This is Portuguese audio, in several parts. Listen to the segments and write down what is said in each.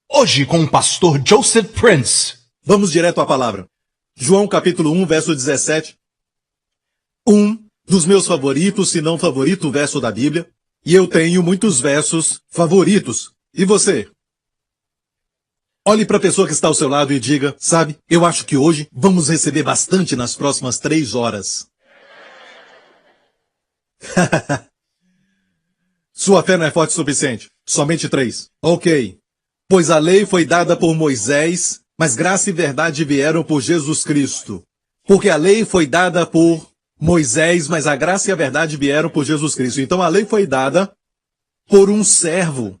Hoje com o pastor Joseph Prince. Vamos direto à palavra. João capítulo 1, verso 17. Um dos meus favoritos, se não favorito verso da Bíblia. E eu tenho muitos versos favoritos. E você? Olhe para a pessoa que está ao seu lado e diga, sabe, eu acho que hoje vamos receber bastante nas próximas 3 horas. Sua fé não é forte o suficiente. Somente 3. Ok. Pois a lei foi dada por Moisés, mas graça e verdade vieram por Jesus Cristo. Porque a lei foi dada por Moisés, mas a graça e a verdade vieram por Jesus Cristo. Então a lei foi dada por um servo.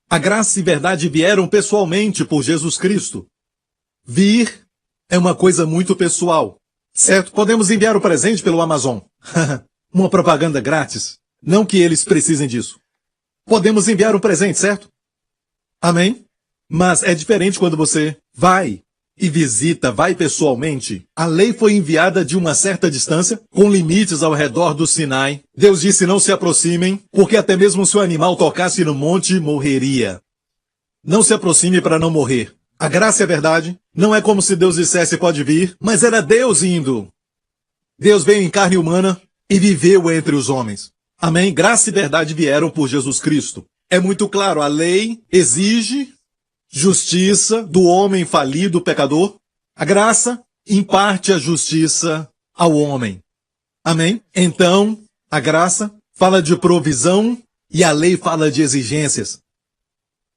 A graça e verdade vieram pessoalmente por Jesus Cristo. Vir é uma coisa muito pessoal. Certo? Podemos enviar o presente pelo Amazon. Uma propaganda grátis. Não que eles precisem disso. Podemos enviar um presente, certo? Amém? Mas é diferente quando você vai e visita, vai pessoalmente. A lei foi enviada de uma certa distância, com limites ao redor do Sinai. Deus disse não se aproximem, porque até mesmo se o animal tocasse no monte, morreria. Não se aproxime para não morrer. A graça e a verdade não é como se Deus dissesse pode vir, mas era Deus indo. Deus veio em carne humana e viveu entre os homens. Amém? Graça e verdade vieram por Jesus Cristo. É muito claro, a lei exige justiça do homem falido, pecador. A graça imparte a justiça ao homem. Amém? Então, a graça fala de provisão e a lei fala de exigências.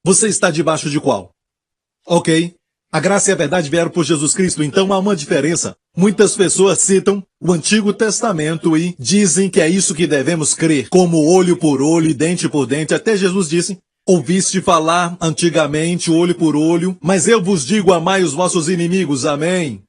Você está debaixo de qual? Ok. A graça e a verdade vieram por Jesus Cristo, então há uma diferença. Muitas pessoas citam o Antigo Testamento e dizem que é isso que devemos crer, como olho por olho e dente por dente. Até Jesus disse, ouviste falar antigamente olho por olho, mas eu vos digo, amai os vossos inimigos. Amém.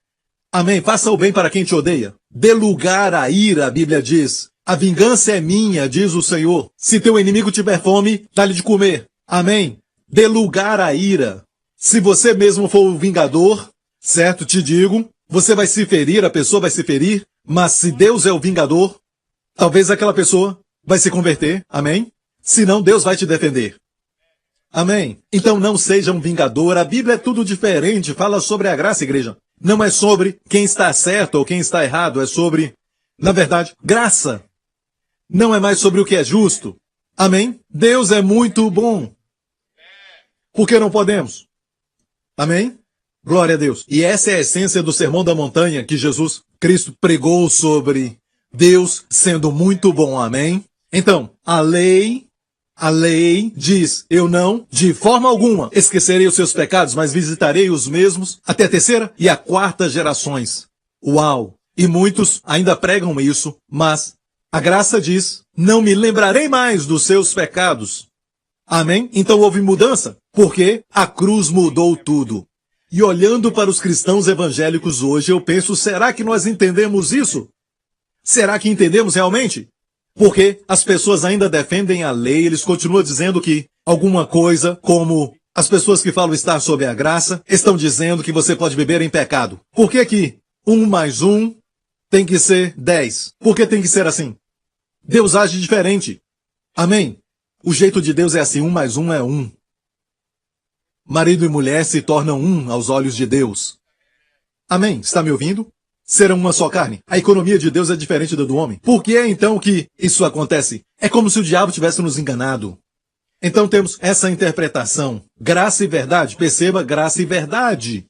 Amém. Faça o bem para quem te odeia. Dê lugar à ira, a Bíblia diz. A vingança é minha, diz o Senhor. Se teu inimigo tiver fome, dá-lhe de comer. Amém. Dê lugar à ira. Se você mesmo for o vingador, certo, te digo, você vai se ferir, a pessoa vai se ferir, mas se Deus é o vingador, talvez aquela pessoa vai se converter, amém? Senão Deus vai te defender. Amém? Então não seja um vingador, a Bíblia é tudo diferente, fala sobre a graça, igreja. Não é sobre quem está certo ou quem está errado, é sobre, na verdade, graça. Não é mais sobre o que é justo. Amém? Deus é muito bom. Por que não podemos? Amém? Glória a Deus. E essa é a essência do Sermão da Montanha que Jesus Cristo pregou sobre Deus sendo muito bom. Amém? Então, a lei diz, eu não, de forma alguma, esquecerei os seus pecados, mas visitarei os mesmos até a 3ª e a 4ª gerações. Uau! E muitos ainda pregam isso, mas a graça diz, não me lembrarei mais dos seus pecados. Amém? Então houve mudança, porque a cruz mudou tudo. E olhando para os cristãos evangélicos hoje, eu penso, será que nós entendemos isso? Será que entendemos realmente? Porque as pessoas ainda defendem a lei, eles continuam dizendo que alguma coisa, como as pessoas que falam estar sob a graça, estão dizendo que você pode viver em pecado. Por que que 1 mais 1 tem que ser 10? Por que tem que ser assim? Deus age diferente. Amém? O jeito de Deus é assim, 1 mais 1 é 1. Marido e mulher se tornam um aos olhos de Deus. Amém? Está me ouvindo? Serão uma só carne. A economia de Deus é diferente da do homem. Por que é então que isso acontece? É como se o diabo tivesse nos enganado. Então temos essa interpretação. Graça e verdade. Perceba, graça e verdade.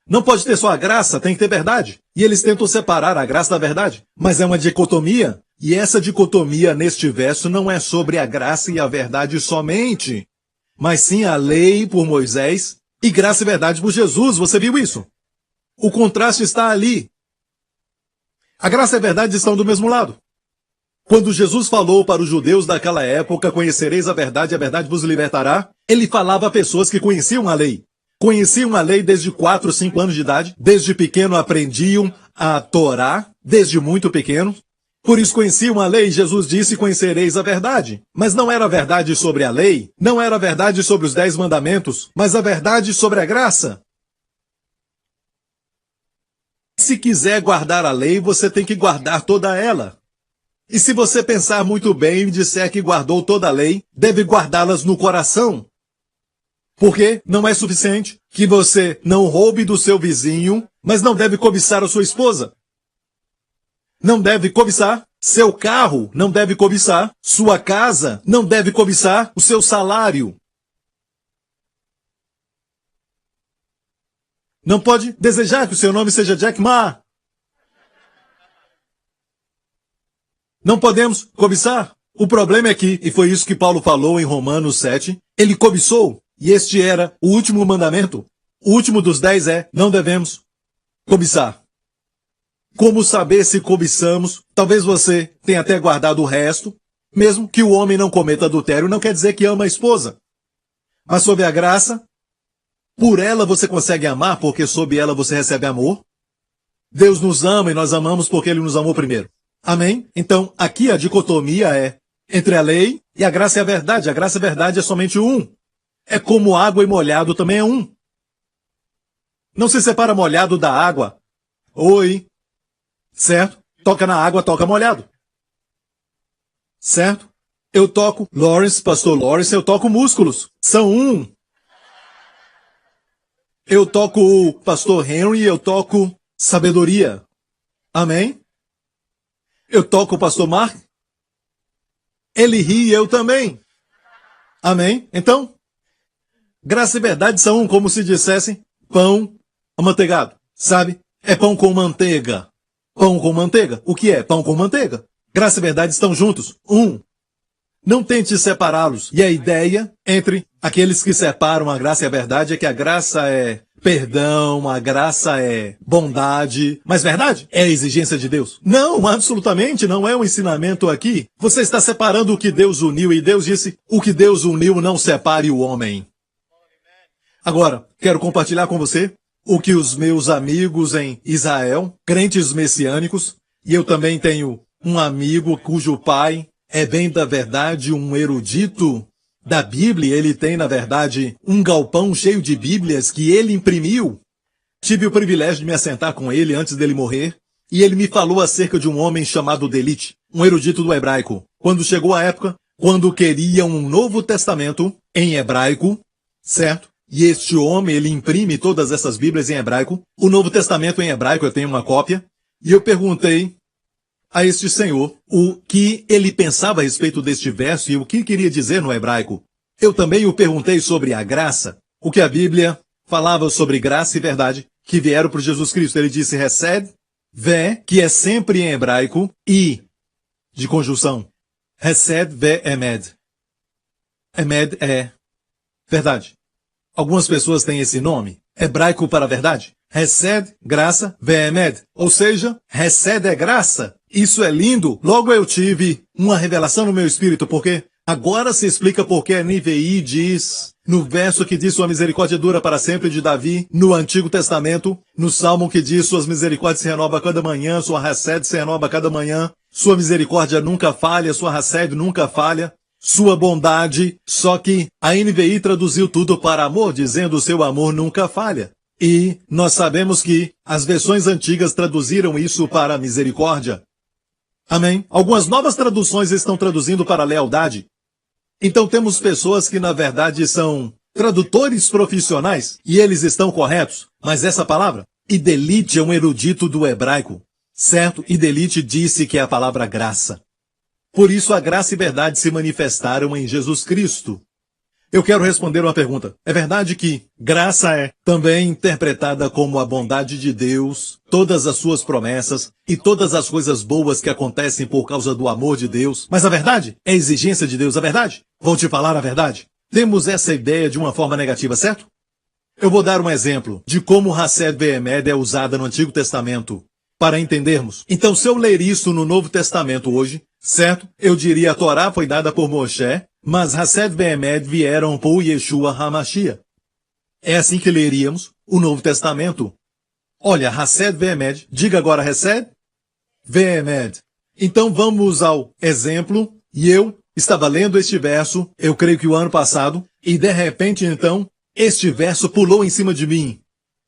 Não pode ter só a graça, tem que ter verdade. E eles tentam separar a graça da verdade. Mas é uma dicotomia. E essa dicotomia neste verso não é sobre a graça e a verdade somente, mas sim a lei por Moisés e graça e verdade por Jesus. Você viu isso? O contraste está ali. A graça e a verdade estão do mesmo lado. Quando Jesus falou para os judeus daquela época, conhecereis a verdade e a verdade vos libertará, ele falava a pessoas que conheciam a lei. Conheciam a lei desde 4, 5 anos de idade, desde pequeno aprendiam a Torá, desde muito pequeno. Por isso conheciam a lei, Jesus disse, conhecereis a verdade. Mas não era a verdade sobre a lei, não era a verdade sobre os 10 mandamentos, mas a verdade sobre a graça. Se quiser guardar a lei, você tem que guardar toda ela. E se você pensar muito bem e disser que guardou toda a lei, deve guardá-las no coração. Porque não é suficiente que você não roube do seu vizinho, mas não deve cobiçar a sua esposa. Não deve cobiçar seu carro, não deve cobiçar sua casa, não deve cobiçar o seu salário. Não pode desejar que o seu nome seja Jack Ma. Não podemos cobiçar. O problema é que, e foi isso que Paulo falou em Romanos 7, ele cobiçou, e este era o último mandamento. O último dos 10 é, não devemos cobiçar. Como saber se cobiçamos? Talvez você tenha até guardado o resto. Mesmo que o homem não cometa adultério, não quer dizer que ama a esposa. Mas sob a graça, por ela você consegue amar, porque sob ela você recebe amor. Deus nos ama e nós amamos porque Ele nos amou primeiro. Amém? Então, aqui a dicotomia é entre a lei e a graça e a verdade. A graça e a verdade é somente um. É como água e molhado também é um. Não se separa molhado da água. Oi. Certo? Toca na água, toca molhado. Certo? Eu toco Lawrence, pastor Lawrence, eu toco músculos. São um. Eu toco o pastor Henry, eu toco sabedoria. Amém? Eu toco o pastor Mark. Ele ri e eu também. Amém? Então, graça e verdade são um, como se dissessem pão amanteigado. Sabe? É pão com manteiga. Pão com manteiga. O que é pão com manteiga? Graça e verdade estão juntos. Um. Não tente separá-los. E a ideia entre aqueles que separam a graça e a verdade é que a graça é perdão, a graça é bondade. Mas verdade é a exigência de Deus. Não, absolutamente não é um ensinamento aqui. Você está separando o que Deus uniu e Deus disse, o que Deus uniu não separe o homem. Agora, quero compartilhar com você o que os meus amigos em Israel, crentes messiânicos, e eu também tenho um amigo cujo pai é bem da verdade um erudito da Bíblia. Ele tem, na verdade, um galpão cheio de Bíblias que ele imprimiu. Tive o privilégio de me assentar com ele antes dele morrer, e ele me falou acerca de um homem chamado Delite, um erudito do hebraico. Quando chegou a época, quando queriam um Novo Testamento em hebraico, certo? E este homem, ele imprime todas essas Bíblias em hebraico. O Novo Testamento em hebraico, eu tenho uma cópia. E eu perguntei a este senhor o que ele pensava a respeito deste verso e o que queria dizer no hebraico. Eu também o perguntei sobre a graça, o que a Bíblia falava sobre graça e verdade que vieram por Jesus Cristo. Ele disse Hesed, Ve, que é sempre em hebraico, e, de conjunção, Hesed, Ve, Emed. Emed é verdade. Algumas pessoas têm esse nome, hebraico para verdade. Hesed, graça, Ve'emed. Ou seja, Hesed é graça. Isso é lindo. Logo eu tive uma revelação no meu espírito, porque agora se explica porque a NVI diz, no verso que diz sua misericórdia dura para sempre de Davi, no Antigo Testamento, no Salmo que diz suas misericórdias se renovam a cada manhã, sua Hesed se renova a cada manhã, sua misericórdia nunca falha, sua Hesed nunca falha. Sua bondade, só que a NVI traduziu tudo para amor, dizendo seu amor nunca falha. E nós sabemos que as versões antigas traduziram isso para misericórdia. Amém? Algumas novas traduções estão traduzindo para lealdade. Então temos pessoas que na verdade são tradutores profissionais, e eles estão corretos. Mas essa palavra, Idelite, é um erudito do hebraico. Certo? Idelite disse que é a palavra graça. Por isso a graça e verdade se manifestaram em Jesus Cristo. Eu quero responder uma pergunta. É verdade que graça é também interpretada como a bondade de Deus, todas as suas promessas e todas as coisas boas que acontecem por causa do amor de Deus. Mas a verdade é a exigência de Deus, a verdade? Vou te falar a verdade. Temos essa ideia de uma forma negativa, certo? Eu vou dar um exemplo de como Hesed Ve'emed é usada no Antigo Testamento para entendermos. Então, se eu ler isso no Novo Testamento hoje, certo? Eu diria a Torá foi dada por Moshe, mas Hesed Ve'emed vieram por Yeshua HaMashiach. É assim que leríamos o Novo Testamento. Olha, Hesed Ve'emed, diga agora Hesed Ve'emed. Então vamos ao exemplo, e eu estava lendo este verso, eu creio que o ano passado, e de repente então, este verso pulou em cima de mim.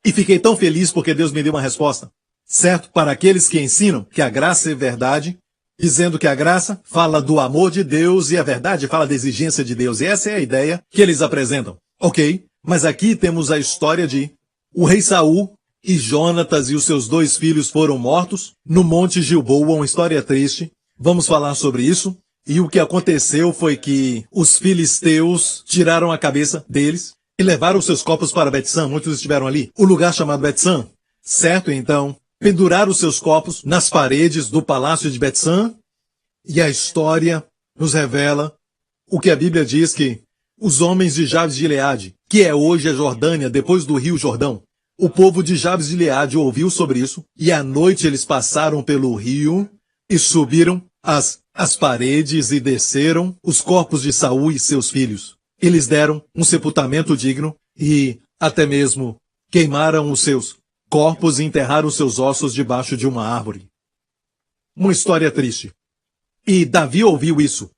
E fiquei tão feliz porque Deus me deu uma resposta. Certo? Para aqueles que ensinam que a graça é verdade, dizendo que a graça fala do amor de Deus e a verdade fala da exigência de Deus. E essa é a ideia que eles apresentam. Ok, Mas aqui temos a história de o rei Saul e Jonatas e os seus 2 filhos foram mortos no Monte Gilboa, uma história triste. Vamos falar sobre isso. E o que aconteceu foi que os filisteus tiraram a cabeça deles e levaram seus corpos para Bet-San. Muitos estiveram ali. O lugar chamado Bet-San. Certo? Então, penduraram os seus corpos nas paredes do palácio de Bet-San. E a história nos revela o que a Bíblia diz que os homens de Jabes de Gileade, que é hoje a Jordânia, depois do rio Jordão, o povo de Jabes de Gileade ouviu sobre isso, e à noite eles passaram pelo rio e subiram as paredes e desceram os corpos de Saul e seus filhos. Eles deram um sepultamento digno e até mesmo queimaram os seus corpos e enterraram os seus ossos debaixo de uma árvore. Uma história triste. E Davi ouviu isso.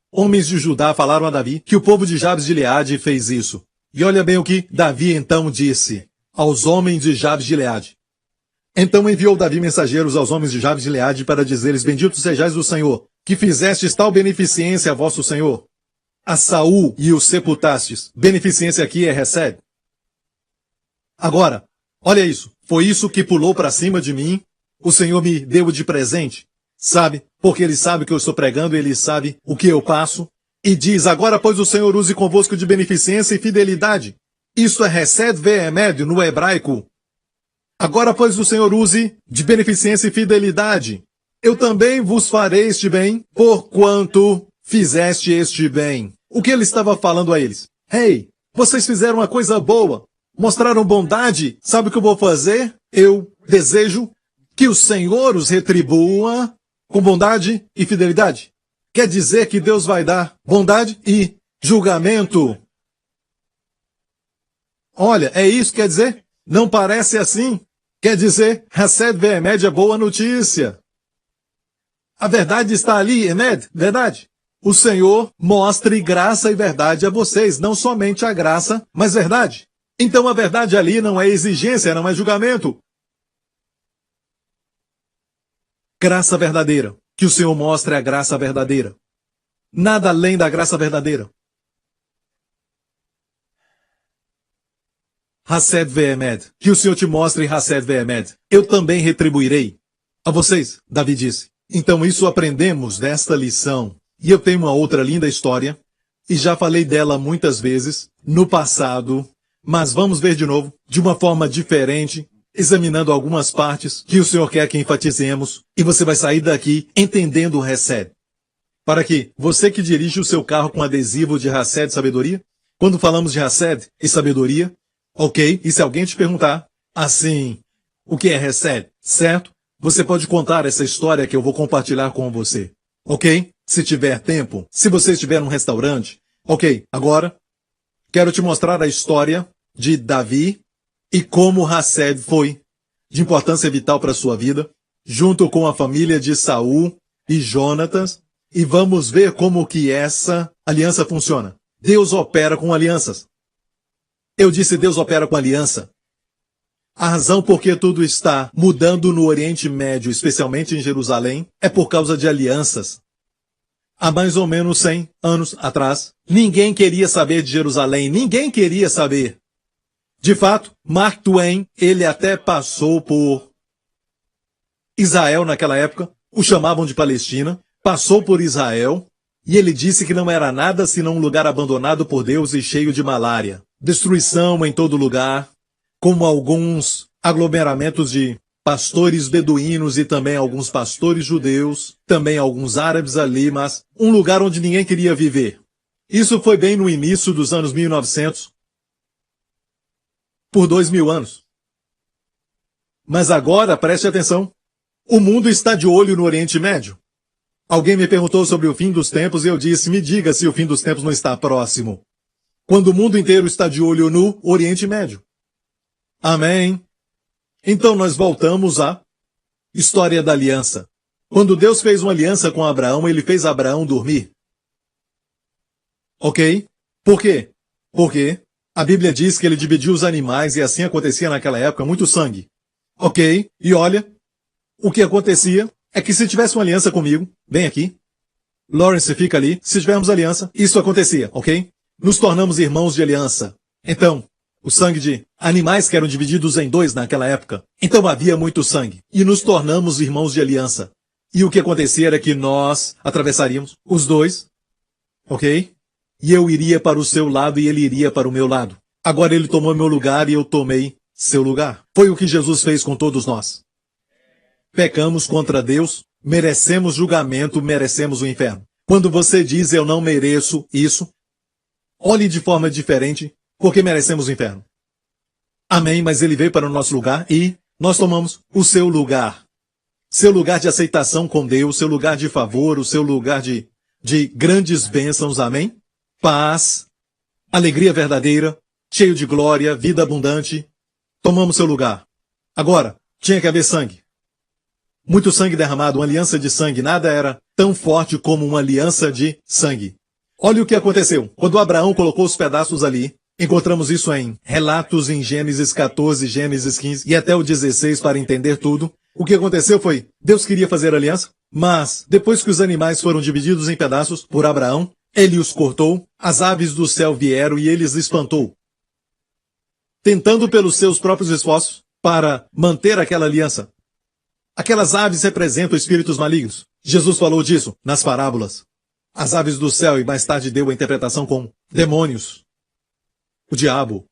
Homens de Judá falaram a Davi que o povo de Jabes de Gileade fez isso. E olha bem o que Davi então disse aos homens de Jabes de Gileade. Então enviou Davi mensageiros aos homens de Jabes de Gileade para dizer-lhes: Benditos sejais do Senhor, que fizestes tal beneficência a vosso Senhor. A Saul e o sepultastes. Beneficência aqui é recebe. Agora, olha isso. Foi isso que pulou para cima de mim. O Senhor me deu de presente. Sabe? Porque ele sabe que eu estou pregando, ele sabe o que eu passo. E diz: agora, pois, o Senhor use convosco de beneficência e fidelidade. Isso é Hesed Ve'emed no hebraico. Agora, pois, o Senhor use de beneficência e fidelidade. Eu também vos farei este bem, porquanto fizeste este bem. O que ele estava falando a eles? Hey, vocês fizeram uma coisa boa. Mostraram bondade. Sabe o que eu vou fazer? Eu desejo que o Senhor os retribua com bondade e fidelidade. Quer dizer que Deus vai dar bondade e julgamento. Olha, é isso que quer dizer? Não parece assim? Quer dizer, Hesed Ve'emed é boa notícia. A verdade está ali, Emed, verdade. O Senhor mostre graça e verdade a vocês, não somente a graça, mas verdade. Então a verdade ali não é exigência, não é julgamento. Graça verdadeira. Que o Senhor mostre a graça verdadeira. Nada além da graça verdadeira. Hesed Ve'emed. Que o Senhor te mostre Hesed Ve'emed. Eu também retribuirei. A vocês, Davi disse. Então isso aprendemos desta lição. E eu tenho uma outra linda história. E já falei dela muitas vezes no passado. Mas vamos ver de novo, de uma forma diferente, examinando algumas partes que o Senhor quer que enfatizemos, e você vai sair daqui entendendo o Hesed. Para que você que dirige o seu carro com adesivo de Hesed sabedoria, quando falamos de Hesed e sabedoria, ok, e se alguém te perguntar, assim, o que é Hesed, certo? Você pode contar essa história que eu vou compartilhar com você, ok? Se tiver tempo, se você estiver num restaurante, ok, agora, quero te mostrar a história de Davi e como Hesed foi de importância vital para a sua vida, junto com a família de Saul e Jonatas, e vamos ver como que essa aliança funciona. Deus opera com alianças. Eu disse Deus opera com aliança. A razão por que tudo está mudando no Oriente Médio, especialmente em Jerusalém, é por causa de alianças. Há mais ou menos 100 anos atrás, ninguém queria saber de Jerusalém, ninguém queria saber. De fato, Mark Twain, ele até passou por Israel naquela época, o chamavam de Palestina, passou por Israel, e ele disse que não era nada senão um lugar abandonado por Deus e cheio de malária. Destruição em todo lugar, como alguns aglomeramentos de pastores beduínos e também alguns pastores judeus, também alguns árabes ali, mas um lugar onde ninguém queria viver. Isso foi bem no início dos anos 1900, por 2000 anos. Mas agora, preste atenção, o mundo está de olho no Oriente Médio. Alguém me perguntou sobre o fim dos tempos e eu disse, me diga se o fim dos tempos não está próximo. Quando o mundo inteiro está de olho no Oriente Médio. Amém. Então nós voltamos à história da aliança. Quando Deus fez uma aliança com Abraão, ele fez Abraão dormir. Ok? Por quê? Porque a Bíblia diz que ele dividiu os animais e assim acontecia naquela época, muito sangue. Ok? E olha, o que acontecia é que se tivesse uma aliança comigo, bem aqui, Lawrence fica ali, se tivermos aliança, isso acontecia, ok? Nos tornamos irmãos de aliança. Então, o sangue de animais que eram divididos em dois naquela época. Então havia muito sangue. E nos tornamos irmãos de aliança. E o que acontecia era que nós atravessaríamos os dois, ok? E eu iria para o seu lado e ele iria para o meu lado. Agora ele tomou meu lugar e eu tomei seu lugar. Foi o que Jesus fez com todos nós. Pecamos contra Deus, merecemos julgamento, merecemos o inferno. Quando você diz eu não mereço isso, olhe de forma diferente, porque merecemos o inferno. Amém, mas ele veio para o nosso lugar e nós tomamos o seu lugar. Seu lugar de aceitação com Deus, seu lugar de favor, o seu lugar de grandes bênçãos, amém? Paz, alegria verdadeira, cheio de glória, vida abundante. Tomamos seu lugar. Agora, tinha que haver sangue. Muito sangue derramado, uma aliança de sangue. Nada era tão forte como uma aliança de sangue. Olha o que aconteceu. Quando Abraão colocou os pedaços ali, encontramos isso em relatos em Gênesis 14, Gênesis 15 e até o 16 para entender tudo. O que aconteceu foi, Deus queria fazer aliança, mas depois que os animais foram divididos em pedaços por Abraão, ele os cortou, as aves do céu vieram e ele os espantou, tentando pelos seus próprios esforços para manter aquela aliança. Aquelas aves representam espíritos malignos. Jesus falou disso nas parábolas. As aves do céu, e mais tarde deu a interpretação com demônios. O diabo.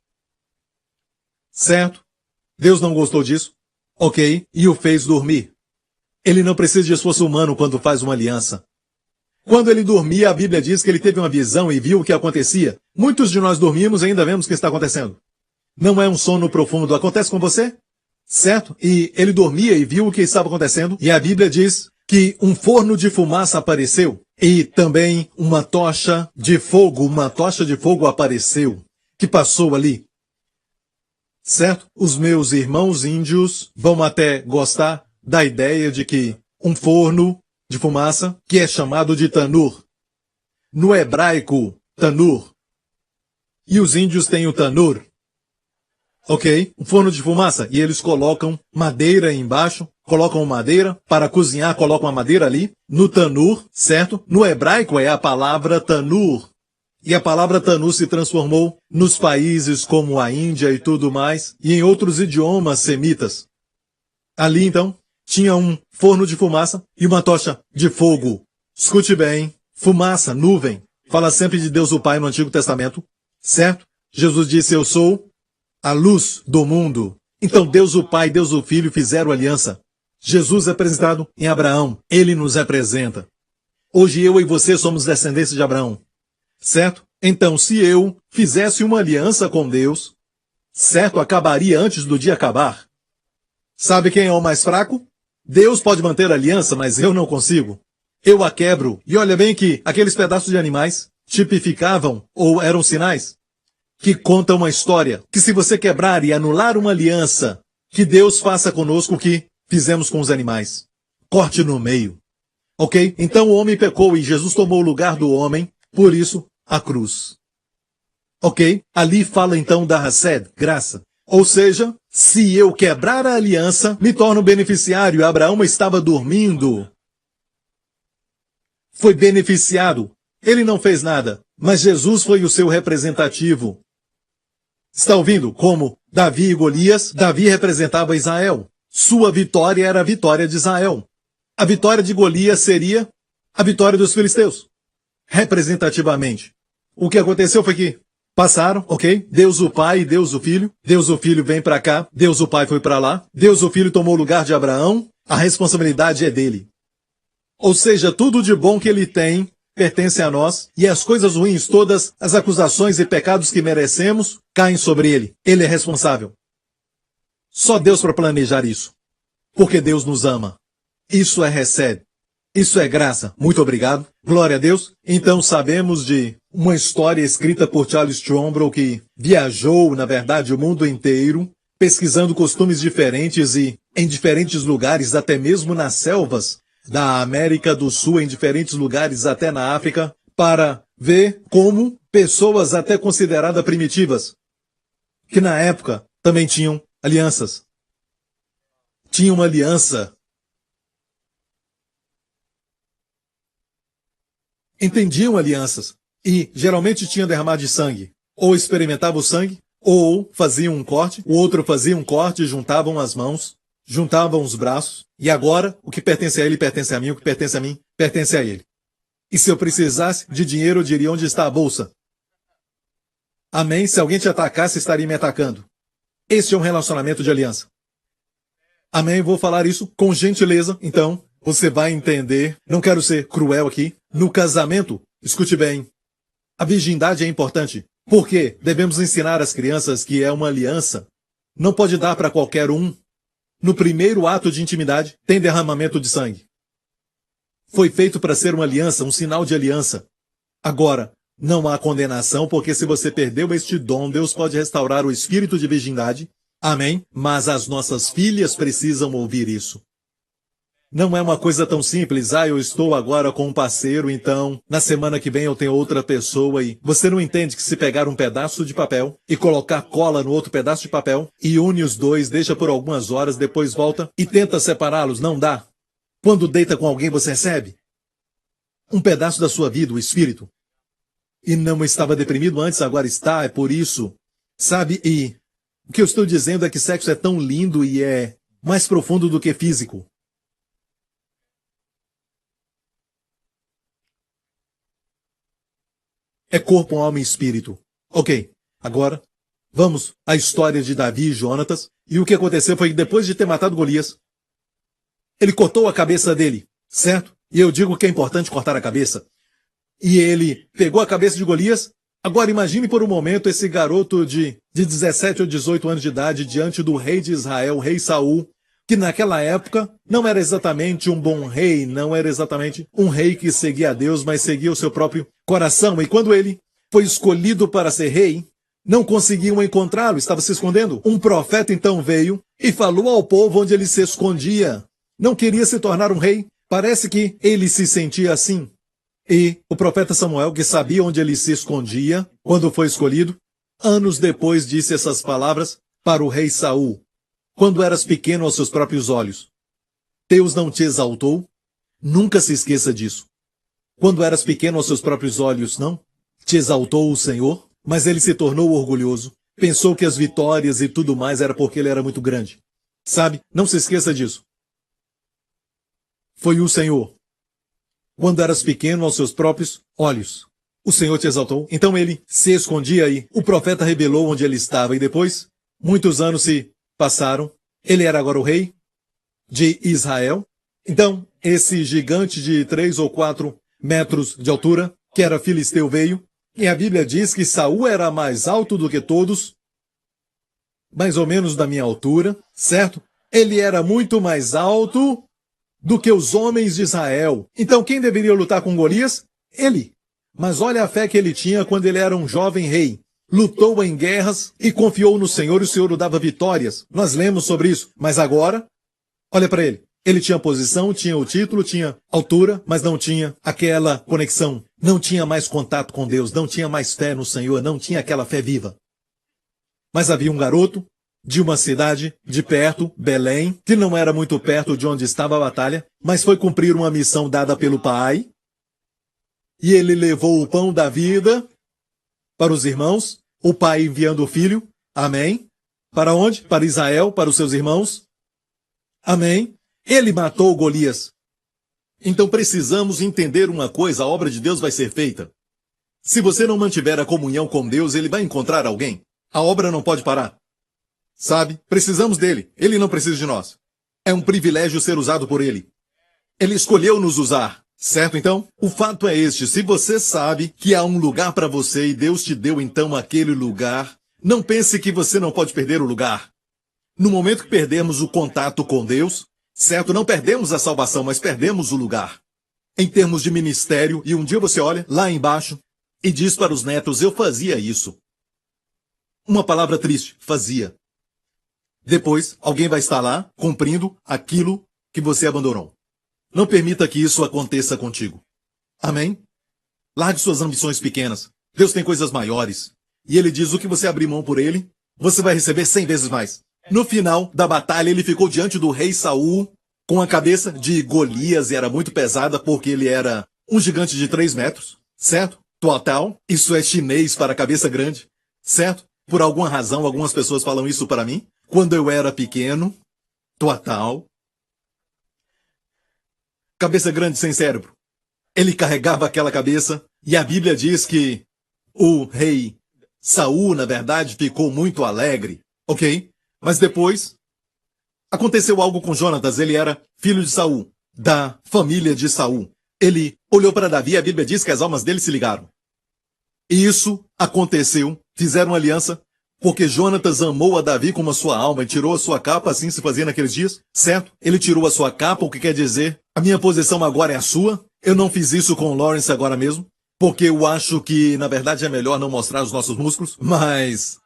Certo? Deus não gostou disso. Ok, e o fez dormir. Ele não precisa de esforço humano quando faz uma aliança. Quando ele dormia, a Bíblia diz que ele teve uma visão e viu o que acontecia. Muitos de nós dormimos e ainda vemos o que está acontecendo. Não é um sono profundo. Acontece com você? Certo? E ele dormia e viu o que estava acontecendo. E a Bíblia diz que um forno de fumaça apareceu. E também uma tocha de fogo apareceu, que passou ali. Certo? Os meus irmãos índios vão até gostar da ideia de que um forno de fumaça, que é chamado de tanur. No hebraico, tanur. E os índios têm o tanur. Ok? Um forno de fumaça. E eles colocam madeira embaixo, colocam madeira para cozinhar, colocam a madeira ali, no tanur, certo? No hebraico é a palavra tanur. E a palavra tanur se transformou nos países como a Índia e tudo mais, e em outros idiomas semitas. Ali, então, tinha um forno de fumaça e uma tocha de fogo. Escute bem, fumaça, nuvem, fala sempre de Deus o Pai no Antigo Testamento, certo? Jesus disse, eu sou a luz do mundo. Então Deus o Pai e Deus o Filho fizeram aliança. Jesus é apresentado em Abraão, ele nos representa. Hoje eu e você somos descendentes de Abraão. Certo? Então, se eu fizesse uma aliança com Deus, certo? Acabaria antes do dia acabar. Sabe quem é o mais fraco? Deus pode manter a aliança, mas eu não consigo. Eu a quebro. E olha bem que aqueles pedaços de animais tipificavam ou eram sinais que contam uma história. Que se você quebrar e anular uma aliança, que Deus faça conosco o que fizemos com os animais. Corte no meio. Ok? Então o homem pecou e Jesus tomou o lugar do homem. Por isso, a cruz. Ok? Ali fala então da Hesed, graça. Ou seja, se eu quebrar a aliança, me torno beneficiário. Abraão estava dormindo. Foi beneficiado. Ele não fez nada, mas Jesus foi o seu representativo. Está ouvindo? Como Davi e Golias, Davi representava Israel. Sua vitória era a vitória de Israel. A vitória de Golias seria a vitória dos filisteus. Representativamente. O que aconteceu foi que passaram, ok? Deus o Pai e Deus o Filho vem para cá, Deus o Pai foi para lá, Deus o Filho tomou o lugar de Abraão, a responsabilidade é dele. Ou seja, tudo de bom que ele tem pertence a nós, e as coisas ruins, todas as acusações e pecados que merecemos, caem sobre ele. Ele é responsável. Só Deus para planejar isso. Porque Deus nos ama. Isso é Hesed. Isso é graça. Muito obrigado. Glória a Deus. Então sabemos de uma história escrita por Charles Trumbull que viajou, na verdade, o mundo inteiro, pesquisando costumes diferentes e em diferentes lugares, até mesmo nas selvas da América do Sul, em diferentes lugares, até na África, para ver como pessoas até consideradas primitivas, que na época também tinham alianças. Tinham uma aliança. Entendiam alianças e geralmente tinham derramado de sangue. ou experimentava o sangue, ou fazia um corte, o outro fazia um corte, juntavam as mãos, juntavam os braços, e agora o que pertence a ele pertence a mim, o que pertence a mim pertence a ele. E se eu precisasse de dinheiro, eu diria onde está a bolsa. Amém? Se alguém te atacasse, estaria me atacando. Este é um relacionamento de aliança. Amém? Vou falar isso com gentileza, então você vai entender. Não quero ser cruel aqui. No casamento, escute bem, a virgindade é importante. Por quê? Devemos ensinar às crianças que é uma aliança. Não pode dar para qualquer um. No primeiro ato de intimidade, tem derramamento de sangue. Foi feito para ser uma aliança, um sinal de aliança. Agora, não há condenação, porque se você perdeu este dom, Deus pode restaurar o espírito de virgindade. Amém? Mas as nossas filhas precisam ouvir isso. Não é uma coisa tão simples. Eu estou agora com um parceiro, então na semana que vem eu tenho outra pessoa e você não entende que se pegar um pedaço de papel e colocar cola no outro pedaço de papel e une os dois, deixa por algumas horas, depois volta e tenta separá-los, não dá. Quando deita com alguém, você recebe um pedaço da sua vida, o espírito. E não estava deprimido antes, agora está, é por isso. Sabe, e o que eu estou dizendo é que sexo é tão lindo e é mais profundo do que físico. É corpo, alma e espírito. Ok, agora vamos à história de Davi e Jonatas. E o que aconteceu foi que depois de ter matado Golias, ele cortou a cabeça dele, certo? E eu digo que é importante cortar a cabeça. E ele pegou a cabeça de Golias. Agora imagine por um momento esse garoto de 17 ou 18 anos de idade diante do rei de Israel, o rei Saul, que naquela época não era exatamente um bom rei, não era exatamente um rei que seguia a Deus, mas seguia o seu próprio coração. E quando ele foi escolhido para ser rei, não conseguiam encontrá-lo, estava se escondendo. Um profeta então veio e falou ao povo onde ele se escondia. Não queria se tornar um rei. Parece que ele se sentia assim. E o profeta Samuel, que sabia onde ele se escondia quando foi escolhido, anos depois disse essas palavras para o rei Saul. Quando eras pequeno aos seus próprios olhos, Deus não te exaltou? Nunca se esqueça disso. Quando eras pequeno aos seus próprios olhos, não? Te exaltou o Senhor? Mas ele se tornou orgulhoso. Pensou que as vitórias e tudo mais era porque ele era muito grande. Sabe? Não se esqueça disso. Foi o Senhor. Quando eras pequeno aos seus próprios olhos, o Senhor te exaltou. Então ele se escondia aí. O profeta revelou onde ele estava e depois, muitos anos se passaram. Ele era agora o rei de Israel. Então, esse gigante de 3 ou 4 metros de altura, que era filisteu, veio. E a Bíblia diz que Saul era mais alto do que todos, mais ou menos da minha altura, certo? Ele era muito mais alto do que os homens de Israel. Então, quem deveria lutar com Golias? Ele. Mas olha a fé que ele tinha quando ele era um jovem rei. Lutou em guerras e confiou no Senhor e o Senhor o dava vitórias. Nós lemos sobre isso. Mas agora, olha para ele. Ele tinha posição, tinha o título, tinha altura, mas não tinha aquela conexão. Não tinha mais contato com Deus, não tinha mais fé no Senhor, não tinha aquela fé viva. Mas havia um garoto de uma cidade de perto, Belém, que não era muito perto de onde estava a batalha, mas foi cumprir uma missão dada pelo pai. E ele levou o pão da vida para os irmãos, o pai enviando o filho. Amém. Para onde? Para Israel, para os seus irmãos. Amém. Ele matou Golias. Então precisamos entender uma coisa, a obra de Deus vai ser feita. Se você não mantiver a comunhão com Deus, ele vai encontrar alguém. A obra não pode parar. Sabe? Precisamos dele. Ele não precisa de nós. É um privilégio ser usado por ele. Ele escolheu nos usar. Certo, então? O fato é este. Se você sabe que há um lugar para você e Deus te deu então aquele lugar, não pense que você não pode perder o lugar. No momento que perdemos o contato com Deus, certo? Não perdemos a salvação, mas perdemos o lugar. Em termos de ministério, e um dia você olha lá embaixo e diz para os netos, eu fazia isso. Uma palavra triste, fazia. Depois, alguém vai estar lá, cumprindo aquilo que você abandonou. Não permita que isso aconteça contigo. Amém? Largue suas ambições pequenas. Deus tem coisas maiores. E ele diz, o que você abrir mão por ele, você vai receber 100 vezes mais. No final da batalha, ele ficou diante do rei Saul, com a cabeça de Golias, e era muito pesada, porque ele era um gigante de 3 metros, certo? Total, isso é chinês para cabeça grande. certo? Por alguma razão, algumas pessoas falam isso para mim. Quando eu era pequeno, total, cabeça grande sem cérebro. Ele carregava aquela cabeça, e a Bíblia diz que o rei Saul, na verdade, ficou muito alegre, ok? Mas depois, aconteceu algo com Jonatas. Ele era filho de Saul, da família de Saul. Ele olhou para Davi e a Bíblia diz que as almas dele se ligaram. E isso aconteceu, fizeram aliança, porque Jonatas amou a Davi como a sua alma e tirou a sua capa, assim se fazia naqueles dias, certo? Ele tirou a sua capa, o que quer dizer, a minha posição agora é a sua. Eu não fiz isso com o Lawrence agora mesmo, porque eu acho que, na verdade, é melhor não mostrar os nossos músculos, mas...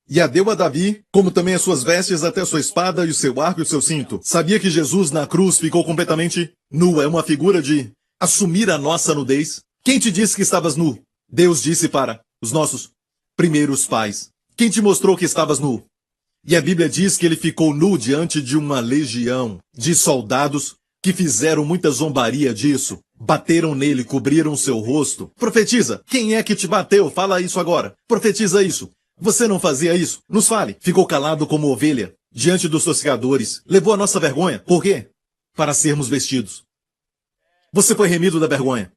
E a deu a Davi, como também as suas vestes, até a sua espada e o seu arco e o seu cinto. Sabia que Jesus na cruz ficou completamente nu. É uma figura de assumir a nossa nudez. Quem te disse que estavas nu? Deus disse para os nossos primeiros pais. Quem te mostrou que estavas nu? E a Bíblia diz que ele ficou nu diante de uma legião de soldados que fizeram muita zombaria disso. Bateram nele, cobriram seu rosto. Profetiza, quem é que te bateu? Fala isso agora. Profetiza isso. Você não fazia isso? Nos fale. Ficou calado como ovelha, diante dos torcedores. Levou a nossa vergonha. Por quê? Para sermos vestidos. Você foi remido da vergonha.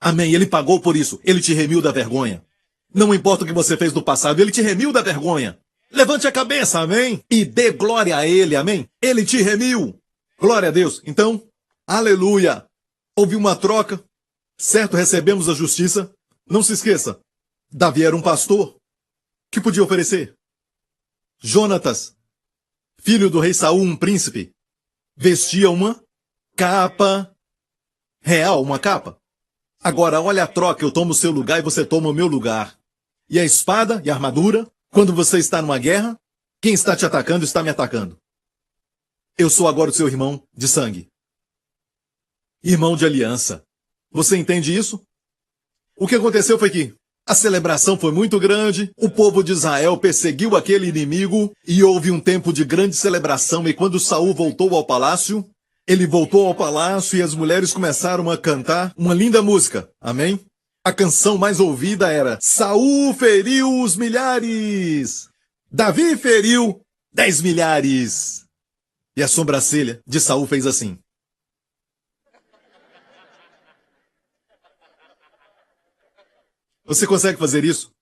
Amém. Ele pagou por isso. Ele te remiu da vergonha. Não importa o que você fez no passado, ele te remiu da vergonha. Levante a cabeça, amém? E dê glória a ele, amém? Ele te remiu. Glória a Deus. Então, aleluia. Houve uma troca. Certo, recebemos a justiça. Não se esqueça. Davi era um pastor. Que podia oferecer? Jonatas, filho do rei Saul, um príncipe, vestia uma capa real, uma capa. Agora, olha a troca, eu tomo o seu lugar e você toma o meu lugar. E a espada e a armadura, quando você está numa guerra, quem está te atacando está me atacando. Eu sou agora o seu irmão de sangue. Irmão de aliança. Você entende isso? O que aconteceu foi que a celebração foi muito grande, o povo de Israel perseguiu aquele inimigo e houve um tempo de grande celebração. E quando Saul voltou ao palácio, ele voltou ao palácio e as mulheres começaram a cantar uma linda música. Amém? A canção mais ouvida era Saul feriu os milhares, Davi feriu 10 milhares. E a sobrancelha de Saul fez assim. Você consegue fazer isso?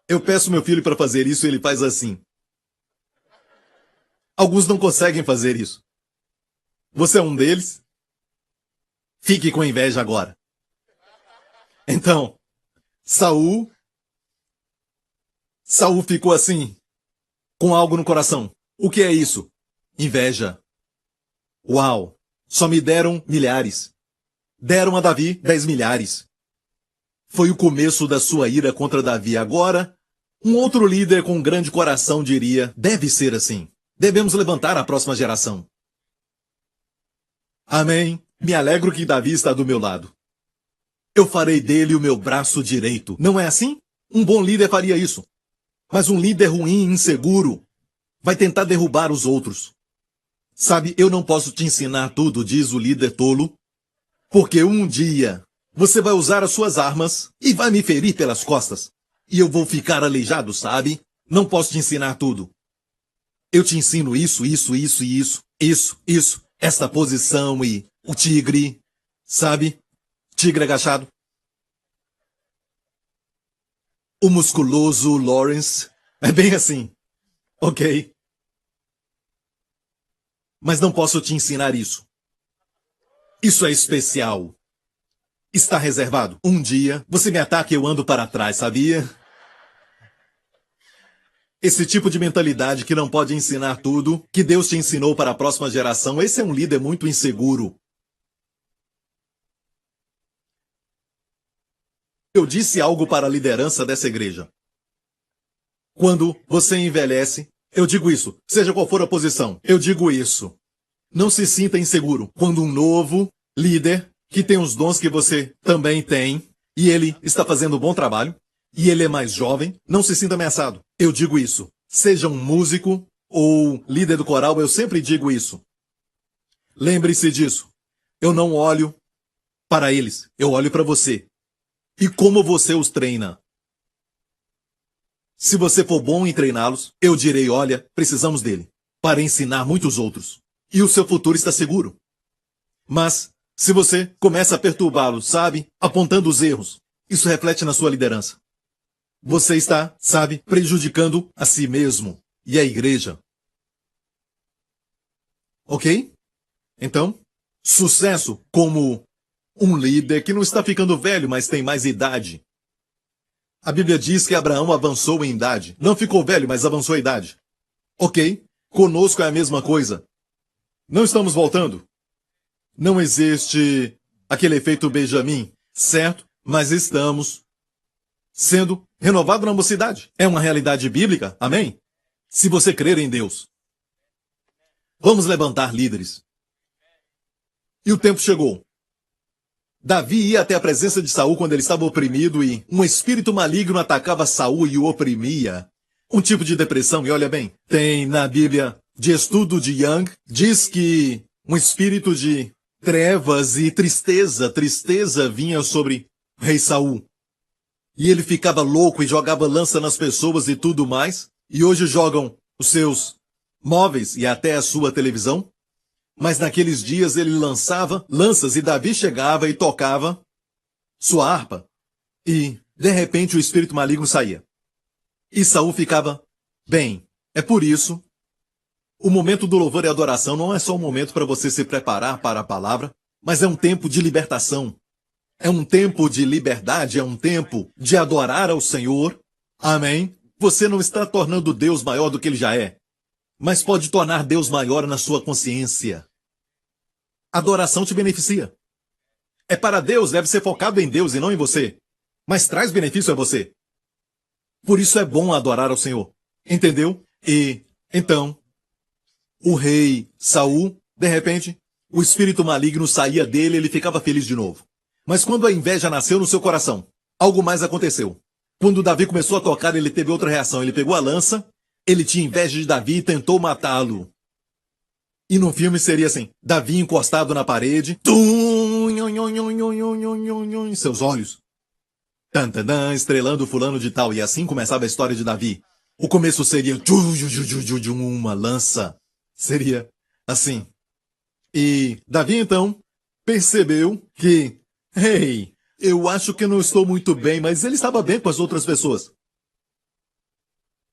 Eu peço meu filho para fazer isso e ele faz assim. Alguns não conseguem fazer isso. Você é um deles? Fique com inveja agora. Então, Saul ficou assim, com algo no coração. O que é isso? Inveja. Uau! Só me deram milhares. Deram a Davi 10 milhares. Foi o começo da sua ira contra Davi. Agora, um outro líder com um grande coração diria, deve ser assim. Devemos levantar a próxima geração. Amém. Me alegro que Davi está do meu lado. Eu farei dele o meu braço direito. Não é assim? Um bom líder faria isso. Mas um líder ruim, inseguro, vai tentar derrubar os outros. Sabe, eu não posso te ensinar tudo, diz o líder tolo, porque um dia você vai usar as suas armas e vai me ferir pelas costas. E eu vou ficar aleijado, sabe? Não posso te ensinar tudo. Eu te ensino isso, esta posição e o tigre, sabe? Tigre agachado. O musculoso Lawrence. É bem assim. Ok. Mas não posso te ensinar isso. Isso é especial. Está reservado. Um dia, você me ataca e eu ando para trás, sabia? Esse tipo de mentalidade que não pode ensinar tudo, que Deus te ensinou para a próxima geração, esse é um líder muito inseguro. Eu disse algo para a liderança dessa igreja. Quando você envelhece, eu digo isso, seja qual for a posição, eu digo isso. Não se sinta inseguro. Quando um novo líder que tem os dons que você também tem, e ele está fazendo um bom trabalho, e ele é mais jovem, não se sinta ameaçado. Eu digo isso. Seja um músico ou líder do coral, eu sempre digo isso. Lembre-se disso. Eu não olho para eles, eu olho para você. E como você os treina. Se você for bom em treiná-los, eu direi, olha, precisamos dele, para ensinar muitos outros. E o seu futuro está seguro. Mas, se você começa a perturbá-lo, sabe, apontando os erros, isso reflete na sua liderança. Você está, sabe, prejudicando a si mesmo e a igreja. Ok? Então, sucesso como um líder que não está ficando velho, mas tem mais idade. A Bíblia diz que Abraão avançou em idade. Não ficou velho, mas avançou a idade. Ok? Conosco é a mesma coisa. Não estamos voltando. Não existe aquele efeito Benjamin, certo? Mas estamos sendo renovados na mocidade. É uma realidade bíblica, amém? Se você crer em Deus. Vamos levantar líderes. E o tempo chegou. Davi ia até a presença de Saul quando ele estava oprimido e um espírito maligno atacava Saul e o oprimia. Um tipo de depressão, e olha bem, tem na Bíblia de estudo de Young, diz que um espírito de trevas e tristeza vinha sobre o rei Saul. E ele ficava louco e jogava lança nas pessoas e tudo mais. E hoje jogam os seus móveis e até a sua televisão. Mas naqueles dias ele lançava lanças e Davi chegava e tocava sua harpa. E, de repente, o espírito maligno saía. E Saul ficava bem. É por isso, o momento do louvor e adoração não é só um momento para você se preparar para a palavra, mas é um tempo de libertação. É um tempo de liberdade, é um tempo de adorar ao Senhor. Amém? Você não está tornando Deus maior do que ele já é, mas pode tornar Deus maior na sua consciência. Adoração te beneficia. É para Deus, deve ser focado em Deus e não em você. Mas traz benefício a você. Por isso é bom adorar ao Senhor. Entendeu? E, então, o rei Saul, de repente, o espírito maligno saía dele e ele ficava feliz de novo. Mas quando a inveja nasceu no seu coração, algo mais aconteceu. Quando Davi começou a tocar, ele teve outra reação. Ele pegou a lança, ele tinha inveja de Davi e tentou matá-lo. E no filme seria assim, Davi encostado na parede, em seus olhos, estrelando fulano de tal, e assim começava a história de Davi. O começo seria, uma lança, seria assim. E Davi então percebeu que, hey, eu acho que não estou muito bem, mas ele estava bem com as outras pessoas.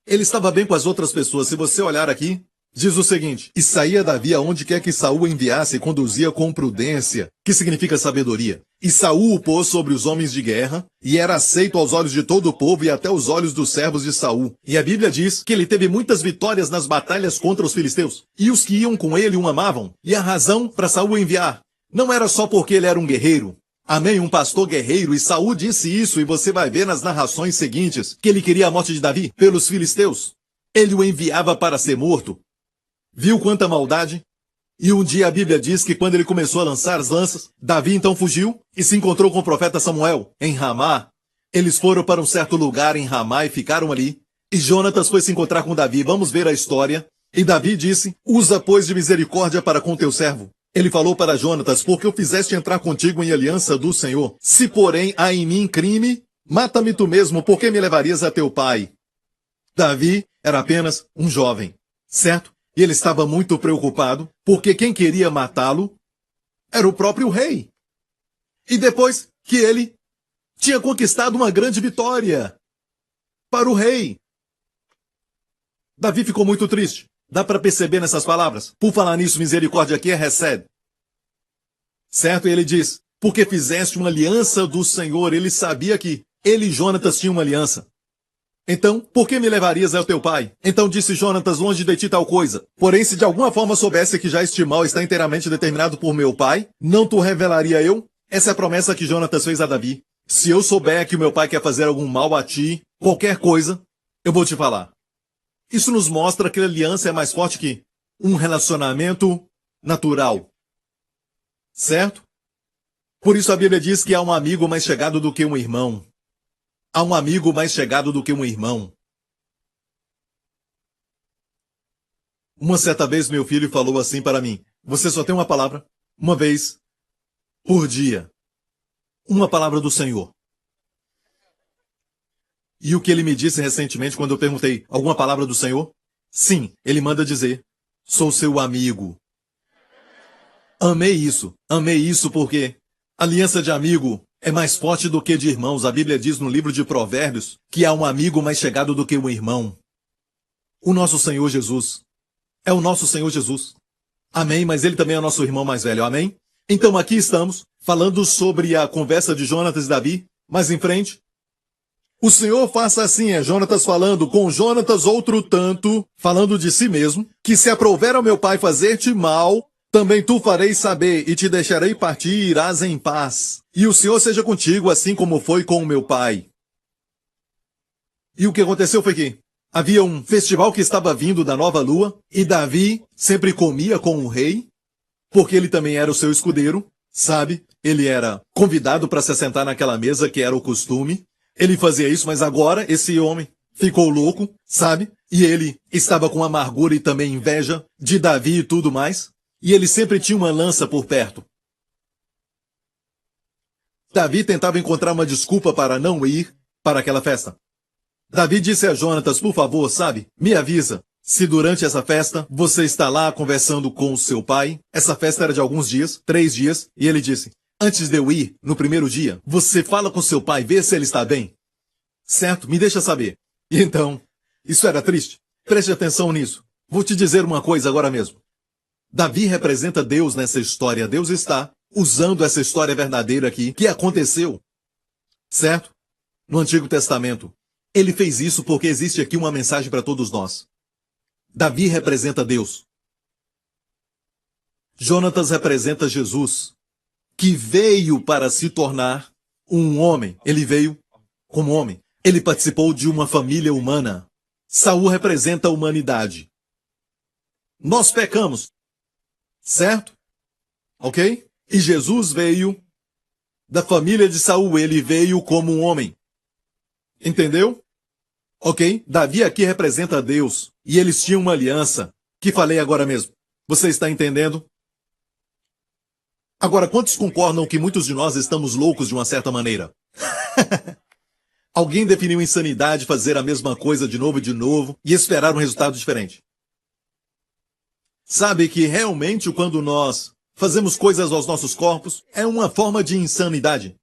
Ele estava bem com as outras pessoas. Se você olhar aqui, diz o seguinte, e saía Davi aonde quer que Saul enviasse e conduzia com prudência, que significa sabedoria. E Saul o pôs sobre os homens de guerra, e era aceito aos olhos de todo o povo e até os olhos dos servos de Saul. E a Bíblia diz que ele teve muitas vitórias nas batalhas contra os filisteus. E os que iam com ele o amavam. E a razão para Saul o enviar não era só porque ele era um guerreiro. Amém, um pastor guerreiro, e Saul disse isso, e você vai ver nas narrações seguintes, que ele queria a morte de Davi pelos filisteus. Ele o enviava para ser morto. Viu quanta maldade? E um dia a Bíblia diz que quando ele começou a lançar as lanças, Davi então fugiu e se encontrou com o profeta Samuel, em Ramá. Eles foram para um certo lugar em Ramá e ficaram ali. E Jonatas foi se encontrar com Davi. Vamos ver a história. E Davi disse, usa pois de misericórdia para com teu servo. Ele falou para Jonatas, porque o fizeste entrar contigo em aliança do Senhor. Se porém há em mim crime, mata-me tu mesmo, porque me levarias a teu pai. Davi era apenas um jovem, certo? E ele estava muito preocupado, porque quem queria matá-lo era o próprio rei. E depois que ele tinha conquistado uma grande vitória para o rei, Davi ficou muito triste. Dá para perceber nessas palavras? Por falar nisso, misericórdia aqui é recebe. Certo? E ele diz, porque fizeste uma aliança do Senhor. Ele sabia que ele e Jonatas tinham uma aliança. Então, por que me levarias ao teu pai? Então disse Jonatas, longe de ti tal coisa. Porém, se de alguma forma soubesse que já este mal está inteiramente determinado por meu pai, não tu revelaria eu? Essa é a promessa que Jonatas fez a Davi. Se eu souber que o meu pai quer fazer algum mal a ti, qualquer coisa, eu vou te falar. Isso nos mostra que a aliança é mais forte que um relacionamento natural. Certo? Por isso a Bíblia diz que há um amigo mais chegado do que um irmão. Há um amigo mais chegado do que um irmão. Uma certa vez meu filho falou assim para mim, você só tem uma palavra, uma vez por dia. Uma palavra do Senhor. E o que ele me disse recentemente quando eu perguntei alguma palavra do Senhor? Sim, ele manda dizer, sou seu amigo. Amei isso porque aliança de amigo é mais forte do que de irmãos. A Bíblia diz no livro de Provérbios que há um amigo mais chegado do que um irmão. O nosso Senhor Jesus. É o nosso Senhor Jesus. Amém, mas ele também é o nosso irmão mais velho, amém? Então aqui estamos, falando sobre a conversa de Jonatas e Davi. Mais em frente. O Senhor faça assim, é Jonatas falando, com Jonatas outro tanto, falando de si mesmo, que se aprouver ao meu pai fazer-te mal, também tu farei saber, e te deixarei partir, e irás em paz. E o Senhor seja contigo, assim como foi com o meu pai. E o que aconteceu foi que havia um festival que estava vindo da nova lua, e Davi sempre comia com o rei, porque ele também era o seu escudeiro, sabe? Ele era convidado para se assentar naquela mesa que era o costume. Ele fazia isso, mas agora esse homem ficou louco, sabe? E ele estava com amargura e também inveja de Davi e tudo mais. E ele sempre tinha uma lança por perto. Davi tentava encontrar uma desculpa para não ir para aquela festa. Davi disse a Jonatas, por favor, sabe? Me avisa se durante essa festa você está lá conversando com o seu pai. Essa festa era de alguns dias, 3 dias, e ele disse, antes de eu ir, no primeiro dia, você fala com seu pai, vê se ele está bem. Certo? Me deixa saber. E então, isso era triste. Preste atenção nisso. Vou te dizer uma coisa agora mesmo. Davi representa Deus nessa história. Deus está usando essa história verdadeira aqui, que aconteceu. Certo? No Antigo Testamento. Ele fez isso porque existe aqui uma mensagem para todos nós. Davi representa Deus. Jonatas representa Jesus, que veio para se tornar um homem. Ele veio como homem. Ele participou de uma família humana. Saul representa a humanidade. Nós pecamos. Certo? Ok? E Jesus veio da família de Saul. Ele veio como um homem. Entendeu? Ok? Davi aqui representa Deus. E eles tinham uma aliança, que falei agora mesmo. Você está entendendo? Agora, quantos concordam que muitos de nós estamos loucos de uma certa maneira? Alguém definiu insanidade fazer a mesma coisa de novo e esperar um resultado diferente. Sabe que realmente quando nós fazemos coisas aos nossos corpos, é uma forma de insanidade.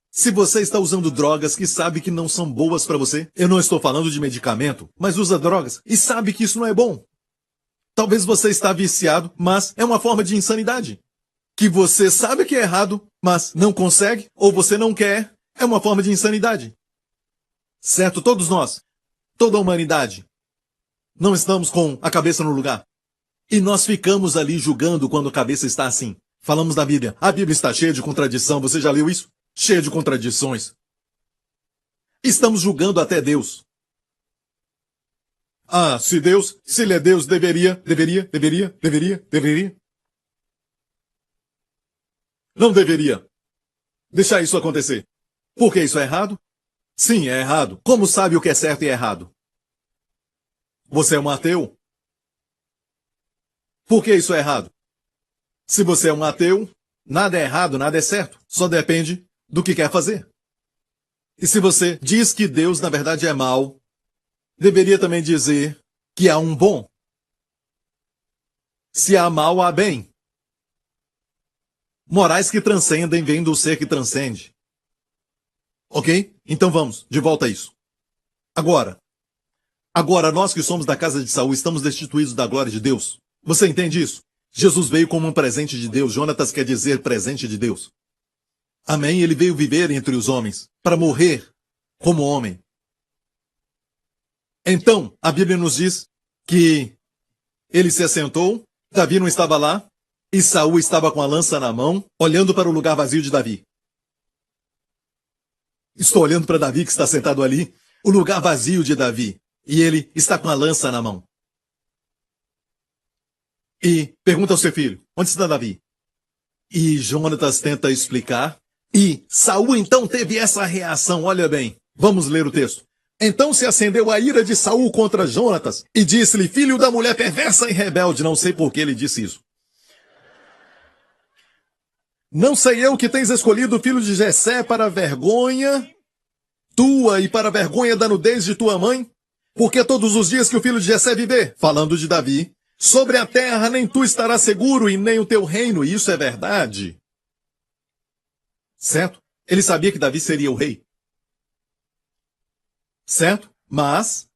Se você está usando drogas que sabe que não são boas para você, eu não estou falando de medicamento, mas usa drogas e sabe que isso não é bom. Talvez você está viciado, mas é uma forma de insanidade. Que você sabe que é errado, mas não consegue, ou você não quer, é uma forma de insanidade. Certo? Todos nós, toda a humanidade, não estamos com a cabeça no lugar. E nós ficamos ali julgando quando a cabeça está assim. Falamos da Bíblia. A Bíblia está cheia de contradição. Você já leu isso? Cheia de contradições. Estamos julgando até Deus. Ah, se ele é Deus, deveria. Não deveria deixar isso acontecer. Por que isso é errado? Sim, é errado. Como sabe o que é certo e errado? Você é um ateu? Por que isso é errado? Se você é um ateu, nada é errado, nada é certo. Só depende do que quer fazer. E se você diz que Deus na verdade é mau, deveria também dizer que há um bom. Se há mal, há bem. Morais que transcendem vêm do ser que transcende. Ok? Então vamos, de volta a isso. Agora, nós que somos da casa de Saul estamos destituídos da glória de Deus. Você entende isso? Jesus veio como um presente de Deus. Jonatas quer dizer presente de Deus. Amém? Ele veio viver entre os homens, para morrer como homem. Então, a Bíblia nos diz que ele se assentou, Davi não estava lá, e Saul estava com a lança na mão, olhando para o lugar vazio de Davi. Estou olhando para Davi que está sentado ali, o lugar vazio de Davi, e ele está com a lança na mão. E pergunta ao seu filho, onde está Davi? E Jonatas tenta explicar, e Saul então teve essa reação, olha bem, vamos ler o texto. Então se acendeu a ira de Saul contra Jonatas, e disse-lhe, filho da mulher perversa e rebelde, não sei por que ele disse isso. Não sei eu que tens escolhido o filho de Jessé para a vergonha tua e para a vergonha da nudez de tua mãe? Porque todos os dias que o filho de Jessé viver, falando de Davi, sobre a terra nem tu estarás seguro e nem o teu reino, e isso é verdade. Certo? Ele sabia que Davi seria o rei. Certo? Mas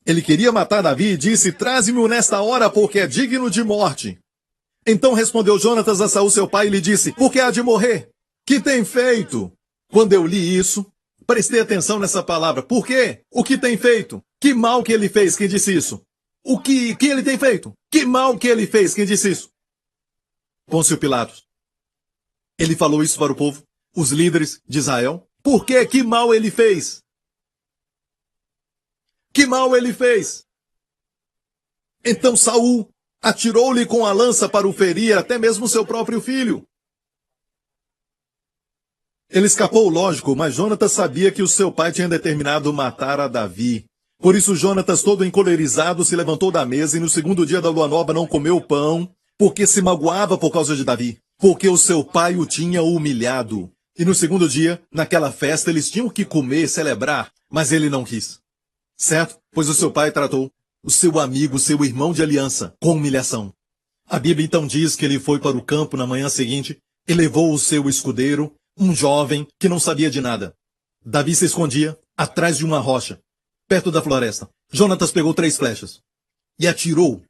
ele queria matar Davi e disse, traze-me-o nesta hora, porque é digno de morte. Então respondeu Jonatas a Saul, seu pai, e lhe disse, por que há de morrer? Que tem feito? Quando eu li isso, prestei atenção nessa palavra. Por quê? O que tem feito? Que mal que ele fez? Quem disse isso? O que ele tem feito? Que mal que ele fez? Quem disse isso? Pôncio Pilatos. Ele falou isso para o povo, os líderes de Israel. Por quê? Que mal ele fez? Que mal ele fez? Então Saul atirou-lhe com a lança para o ferir, até mesmo seu próprio filho. Ele escapou, lógico, mas Jonatas sabia que o seu pai tinha determinado matar a Davi. Por isso Jonatas, todo encolerizado, se levantou da mesa e no segundo dia da lua nova não comeu pão, porque se magoava por causa de Davi, porque o seu pai o tinha humilhado. E no segundo dia, naquela festa, eles tinham que comer, celebrar, mas ele não quis. Certo? Pois o seu pai tratou o seu amigo, seu irmão de aliança, com humilhação. A Bíblia então diz que ele foi para o campo na manhã seguinte e levou o seu escudeiro, um jovem que não sabia de nada. Davi se escondia atrás de uma rocha, perto da floresta. Jonatas pegou 3 flechas e atirou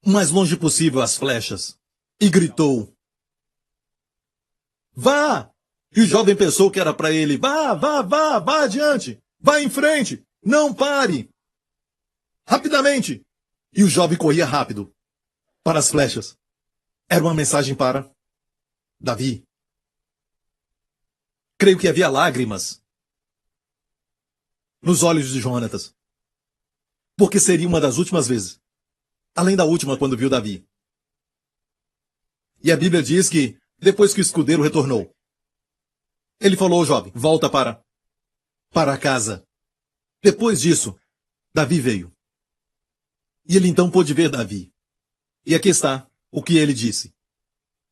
o mais longe possível as flechas e gritou, vá! E o jovem pensou que era para ele, vá adiante, vá em frente, não pare! Rapidamente! E o jovem corria rápido para as flechas. Era uma mensagem para Davi. Creio que havia lágrimas nos olhos de Jonatas, porque seria uma das últimas vezes, além da última quando viu Davi. E a Bíblia diz que, depois que o escudeiro retornou, ele falou ao jovem, volta para casa. Depois disso, Davi veio. E ele então pôde ver Davi. E aqui está o que ele disse.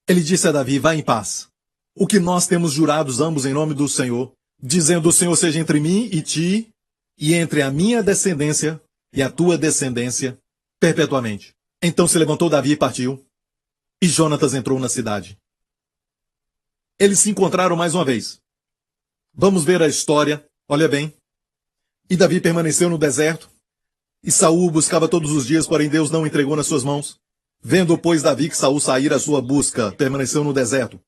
Ele disse a Davi, vá em paz. O que nós temos jurados ambos em nome do Senhor, dizendo, o Senhor seja entre mim e ti, e entre a minha descendência e a tua descendência, perpetuamente. Então se levantou Davi e partiu, e Jonatas entrou na cidade. Eles se encontraram mais uma vez. Vamos ver a história, olha bem. E Davi permaneceu no deserto, e Saul buscava todos os dias, porém Deus não o entregou nas suas mãos. Vendo, pois, Davi que Saul sair à sua busca, permaneceu no deserto.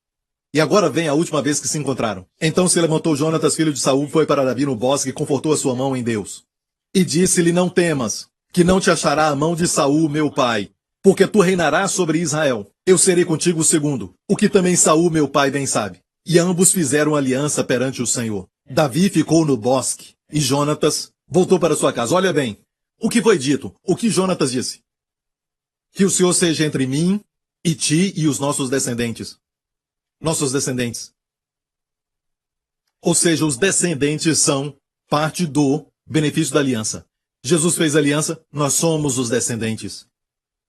E agora vem a última vez que se encontraram. Então se levantou Jonatas, filho de Saul, foi para Davi no bosque e confortou a sua mão em Deus. E disse-lhe, não temas, que não te achará a mão de Saul, meu pai, porque tu reinarás sobre Israel. Eu serei contigo o segundo, o que também Saul, meu pai, bem sabe. E ambos fizeram aliança perante o Senhor. Davi ficou no bosque, e Jonatas voltou para sua casa. Olha bem, o que foi dito? O que Jonatas disse? Que o Senhor seja entre mim e ti e os nossos descendentes. Nossos descendentes. Ou seja, os descendentes são parte do benefício da aliança. Jesus fez aliança, nós somos os descendentes.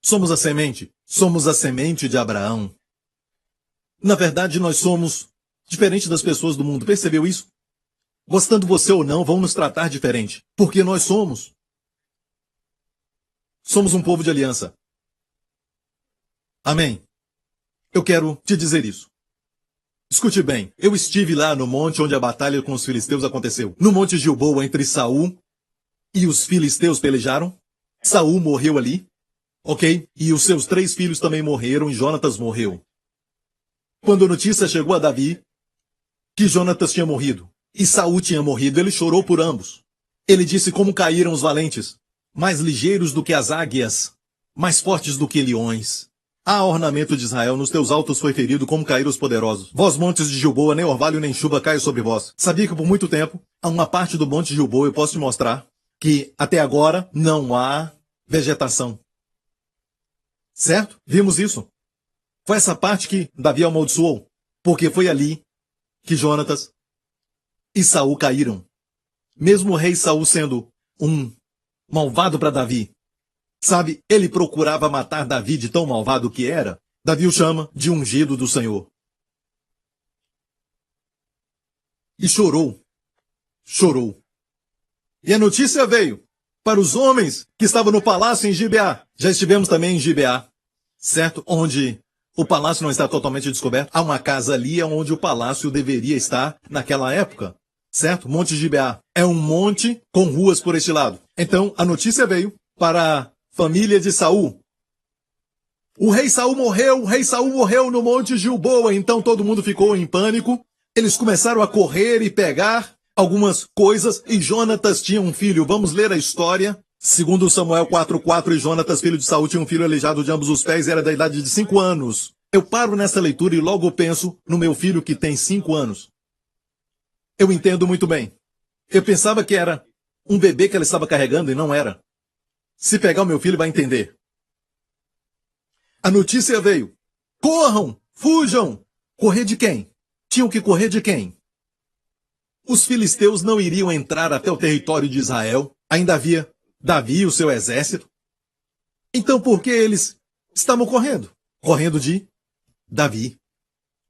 Somos a semente de Abraão. Na verdade, nós somos diferente das pessoas do mundo. Percebeu isso? Gostando você ou não, vão nos tratar diferente. Porque nós somos. Somos um povo de aliança. Amém? Eu quero te dizer isso. Escute bem, eu estive lá no monte onde a batalha com os filisteus aconteceu. No monte Gilboa, entre Saul e os filisteus pelejaram. Saul morreu ali, ok? E os seus 3 filhos também morreram e Jonatas morreu. Quando a notícia chegou a Davi que Jonatas tinha morrido e Saul tinha morrido, ele chorou por ambos. Ele disse como caíram os valentes, mais ligeiros do que as águias, mais fortes do que leões. Há ornamento de Israel, nos teus altos foi ferido, como caíram os poderosos. Vós, montes de Gilboa, nem orvalho nem chuva caia sobre vós. Sabia que por muito tempo, a uma parte do monte de Gilboa, eu posso te mostrar, que até agora não há vegetação. Certo? Vimos isso. Foi essa parte que Davi amaldiçoou, porque foi ali que Jonatas e Saul caíram. Mesmo o rei Saul sendo um malvado para Davi, sabe, ele procurava matar Davi de tão malvado que era. Davi o chama de ungido do Senhor. E chorou chorou. E a notícia veio para os homens que estavam no palácio em Gibeá. Já estivemos também em Gibeá, certo? Onde o palácio não está totalmente descoberto. Há uma casa ali onde o palácio deveria estar naquela época, certo? Monte Gibeá. É um monte com ruas por este lado. Então, a notícia veio para a família de Saul. O rei Saul morreu no Monte Gilboa. Então todo mundo ficou em pânico. Eles começaram a correr e pegar algumas coisas, e Jonatas tinha um filho. Vamos ler a história. Segundo Samuel 4:4, e Jonatas, filho de Saul, tinha um filho aleijado de ambos os pés, era da idade de 5 anos. Eu paro nessa leitura e logo penso no meu filho que tem 5 anos. Eu entendo muito bem. Eu pensava que era um bebê que ela estava carregando e não era. Se pegar o meu filho, vai entender. A notícia veio. Corram! Fujam! Correr de quem? Tinham que correr de quem? Os filisteus não iriam entrar até o território de Israel. Ainda havia Davi e o seu exército. Então por que eles estavam correndo? Correndo de Davi.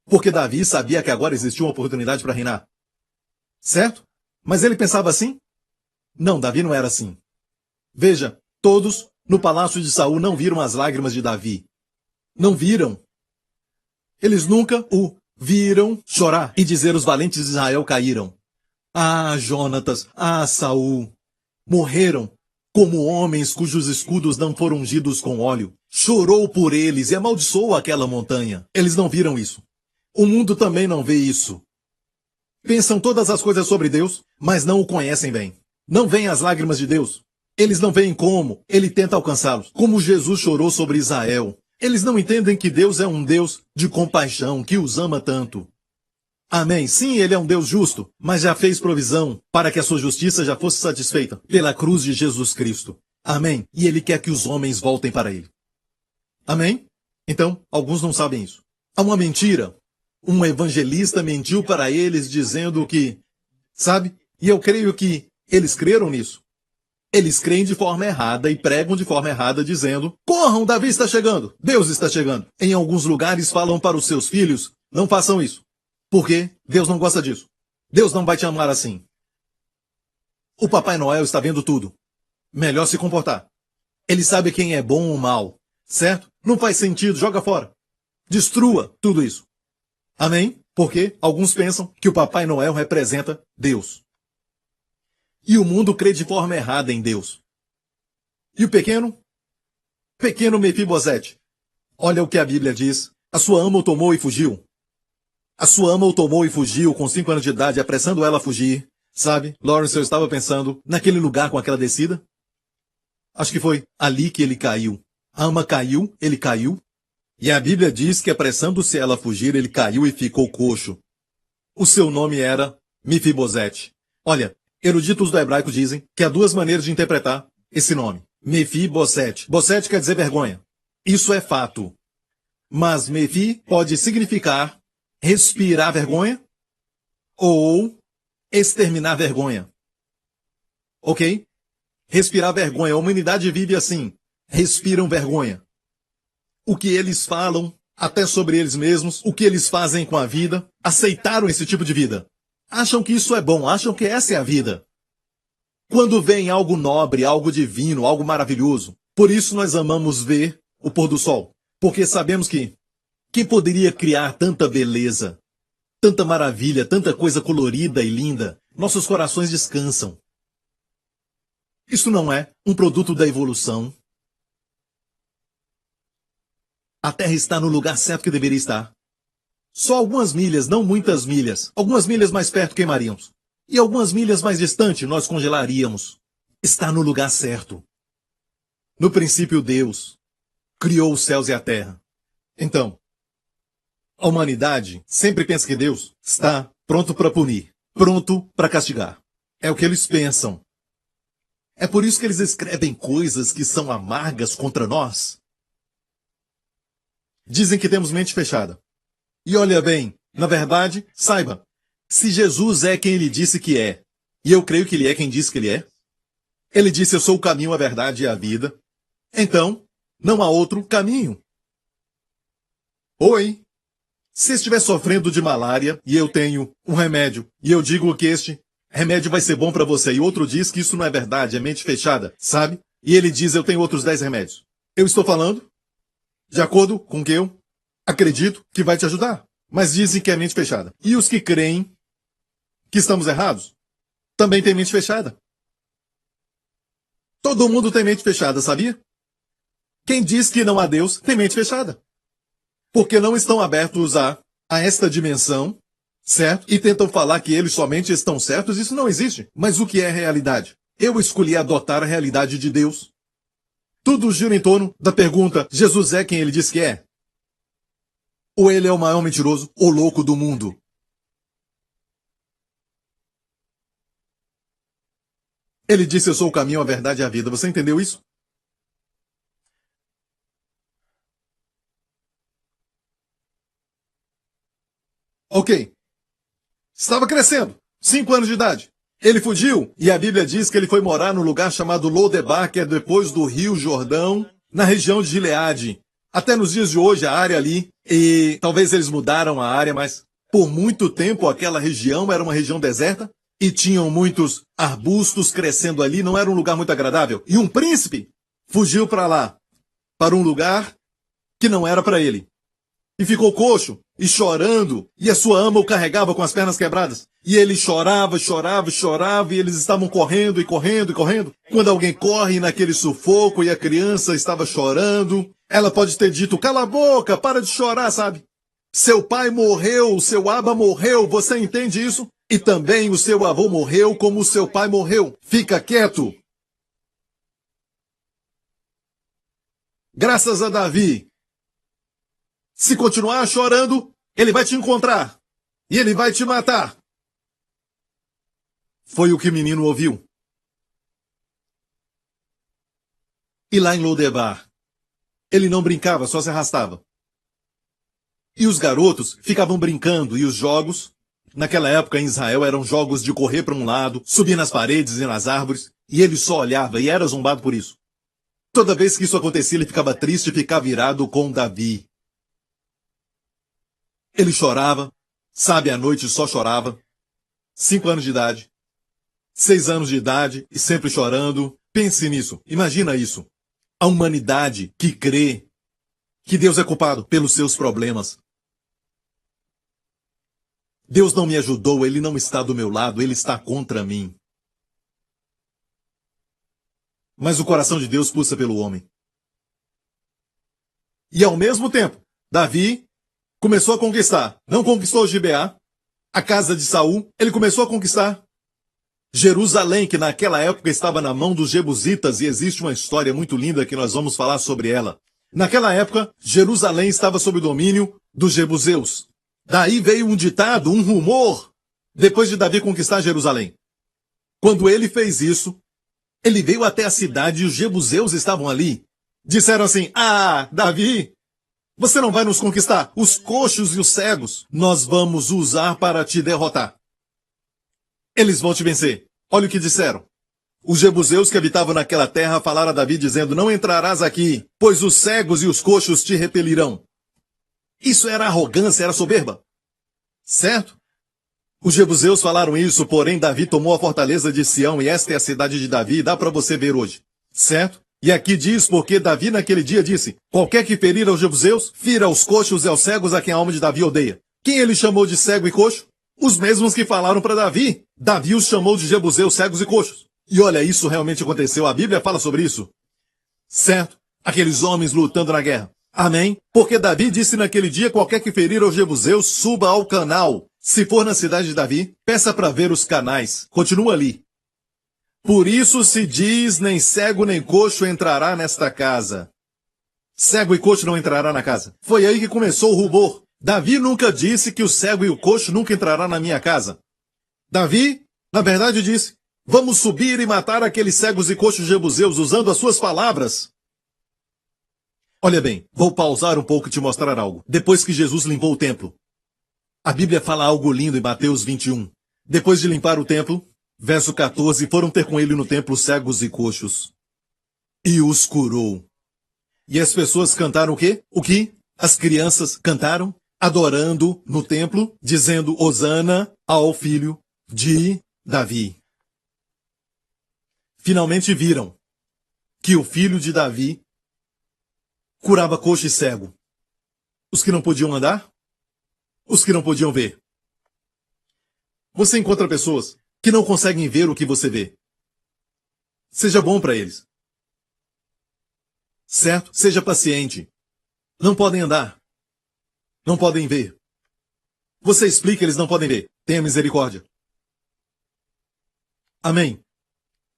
Porque Davi sabia que agora existia uma oportunidade para reinar. Certo? Mas ele pensava assim? Não, Davi não era assim. Veja, todos no palácio de Saul não viram as lágrimas de Davi. Não viram. Eles nunca o viram chorar e dizer: os valentes de Israel caíram. Ah, Jonatas, ah, Saul, morreram como homens cujos escudos não foram ungidos com óleo. Chorou por eles e amaldiçoou aquela montanha. Eles não viram isso. O mundo também não vê isso. Pensam todas as coisas sobre Deus, mas não o conhecem bem. Não veem as lágrimas de Deus. Eles não veem como ele tenta alcançá-los. Como Jesus chorou sobre Israel. Eles não entendem que Deus é um Deus de compaixão, que os ama tanto. Amém. Sim, ele é um Deus justo, mas já fez provisão para que a sua justiça já fosse satisfeita pela cruz de Jesus Cristo. Amém. E ele quer que os homens voltem para ele. Amém? Então, alguns não sabem isso. Há uma mentira. Um evangelista mentiu para eles dizendo que, sabe? E eu creio que eles creram nisso. Eles creem de forma errada e pregam de forma errada dizendo: corram, Davi está chegando, Deus está chegando. Em alguns lugares falam para os seus filhos: não façam isso. Porque Deus não gosta disso. Deus não vai te amar assim. O Papai Noel está vendo tudo. Melhor se comportar. Ele sabe quem é bom ou mal. Certo? Não faz sentido, joga fora. Destrua tudo isso. Amém? Porque alguns pensam que o Papai Noel representa Deus. E o mundo crê de forma errada em Deus. E o pequeno? Pequeno Mefibosete. Olha o que a Bíblia diz. A sua ama o tomou e fugiu. A sua ama o tomou e fugiu com 5 anos de idade, apressando ela a fugir. Sabe, Lawrence, eu estava pensando naquele lugar com aquela descida. Acho que foi ali que ele caiu. A ama caiu, ele caiu. E a Bíblia diz que apressando-se ela a fugir, ele caiu e ficou coxo. O seu nome era Mefibosete. Olha, eruditos do hebraico dizem que há 2 maneiras de interpretar esse nome. Mefibosete. Bosete quer dizer vergonha. Isso é fato. Mas Mefi pode significar respirar vergonha ou exterminar vergonha. Ok? Respirar vergonha. A humanidade vive assim. Respiram vergonha. O que eles falam, até sobre eles mesmos, o que eles fazem com a vida, aceitaram esse tipo de vida. Acham que isso é bom, acham que essa é a vida. Quando vem algo nobre, algo divino, algo maravilhoso, por isso nós amamos ver o pôr do sol. Porque sabemos que quem poderia criar tanta beleza, tanta maravilha, tanta coisa colorida e linda, nossos corações descansam. Isso não é um produto da evolução. A Terra está no lugar certo que deveria estar. Só algumas milhas, não muitas milhas. Algumas milhas mais perto queimaríamos. E algumas milhas mais distante nós congelaríamos. Está no lugar certo. No princípio, Deus criou os céus e a terra. Então, a humanidade sempre pensa que Deus está pronto para punir, pronto para castigar. É o que eles pensam. É por isso que eles escrevem coisas que são amargas contra nós. Dizem que temos mente fechada. E olha bem, na verdade, saiba, se Jesus é quem ele disse que é, e eu creio que ele é quem disse que ele disse: eu sou o caminho, a verdade e a vida, então não há outro caminho. Oi, se estiver sofrendo de malária e eu tenho um remédio, e eu digo que este remédio vai ser bom para você, e outro diz que isso não é verdade, é mente fechada, sabe? E ele diz, eu tenho outros 10 remédios. Eu estou falando de acordo com o que eu acredito que vai te ajudar. Mas dizem que é mente fechada. E os que creem que estamos errados, também têm mente fechada. Todo mundo tem mente fechada, sabia? Quem diz que não há Deus tem mente fechada. Porque não estão abertos a esta dimensão, certo? E tentam falar que eles somente estão certos, isso não existe. Mas o que é realidade? Eu escolhi adotar a realidade de Deus. Tudo gira em torno da pergunta, Jesus é quem ele diz que é? Ou ele é o maior mentiroso, ou louco do mundo? Ele disse, eu sou o caminho, a verdade e a vida. Você entendeu isso? Ok. Estava crescendo. 5 anos de idade. Ele fugiu, e a Bíblia diz que ele foi morar num lugar chamado Lodebar, que é depois do Rio Jordão, na região de Gileade. Até nos dias de hoje, a área ali, e talvez eles mudaram a área, mas por muito tempo aquela região era uma região deserta, e tinham muitos arbustos crescendo ali, não era um lugar muito agradável. E um príncipe fugiu para lá, para um lugar que não era para ele. E ficou coxo, e chorando, e a sua ama o carregava com as pernas quebradas. E ele chorava, chorava, chorava, e eles estavam correndo e correndo e correndo. Quando alguém corre naquele sufoco e a criança estava chorando, ela pode ter dito, cala a boca, para de chorar, sabe? Seu pai morreu, seu aba morreu, você entende isso? E também o seu avô morreu como o seu pai morreu. Fica quieto. Graças a Davi. Se continuar chorando, ele vai te encontrar. E ele vai te matar. Foi o que o menino ouviu. E lá em Lodebar, ele não brincava, só se arrastava. E os garotos ficavam brincando, e os jogos, naquela época em Israel, eram jogos de correr para um lado, subir nas paredes e nas árvores, e ele só olhava e era zombado por isso. Toda vez que isso acontecia, ele ficava triste e ficava irado com Davi. Ele chorava, sabe, à noite só chorava. 5 anos de idade, 6 anos de idade e sempre chorando. Pense nisso, imagina isso. A humanidade que crê que Deus é culpado pelos seus problemas. Deus não me ajudou, Ele não está do meu lado, Ele está contra mim. Mas o coração de Deus pulsa pelo homem. E ao mesmo tempo, Davi começou a conquistar. Não conquistou Gibeá, a casa de Saul. Ele começou a conquistar Jerusalém, que naquela época estava na mão dos jebusitas, e existe uma história muito linda que nós vamos falar sobre ela. Naquela época, Jerusalém estava sob o domínio dos jebuseus. Daí veio um ditado, um rumor, depois de Davi conquistar Jerusalém. Quando ele fez isso, ele veio até a cidade e os jebuseus estavam ali. Disseram assim, Davi, você não vai nos conquistar. Os coxos e os cegos nós vamos usar para te derrotar. Eles vão te vencer. Olha o que disseram. Os jebuseus que habitavam naquela terra falaram a Davi dizendo, não entrarás aqui, pois os cegos e os coxos te repelirão. Isso era arrogância, era soberba. Certo? Os jebuseus falaram isso, porém Davi tomou a fortaleza de Sião e esta é a cidade de Davi, dá para você ver hoje. Certo? E aqui diz porque Davi naquele dia disse, qualquer que ferir aos jebuseus, fira aos coxos e aos cegos a quem a alma de Davi odeia. Quem ele chamou de cego e coxo? Os mesmos que falaram para Davi. Davi os chamou de jebuseus, cegos e coxos. E olha, isso realmente aconteceu. A Bíblia fala sobre isso. Certo? Aqueles homens lutando na guerra. Amém? Porque Davi disse naquele dia, qualquer que ferir aos jebuseus, suba ao canal. Se for na cidade de Davi, peça para ver os canais. Continua ali. Por isso se diz, nem cego nem coxo entrará nesta casa. Cego e coxo não entrará na casa. Foi aí que começou o rubor. Davi nunca disse que o cego e o coxo nunca entrará na minha casa. Davi, na verdade, disse, vamos subir e matar aqueles cegos e coxos jebuseus usando as suas palavras. Olha bem, vou pausar um pouco e te mostrar algo. Depois que Jesus limpou o templo, a Bíblia fala algo lindo em Mateus 21. Depois de limpar o templo, verso 14, foram ter com ele no templo cegos e coxos. E os curou. E as pessoas cantaram o quê? O que? As crianças cantaram, adorando no templo, dizendo Hosana ao filho de Davi. Finalmente viram que o filho de Davi curava coxo e cego. Os que não podiam andar, os que não podiam ver. Você encontra pessoas que não conseguem ver o que você vê. Seja bom para eles. Certo? Seja paciente. Não podem andar. Não podem ver. Você explica, eles não podem ver. Tenha misericórdia. Amém.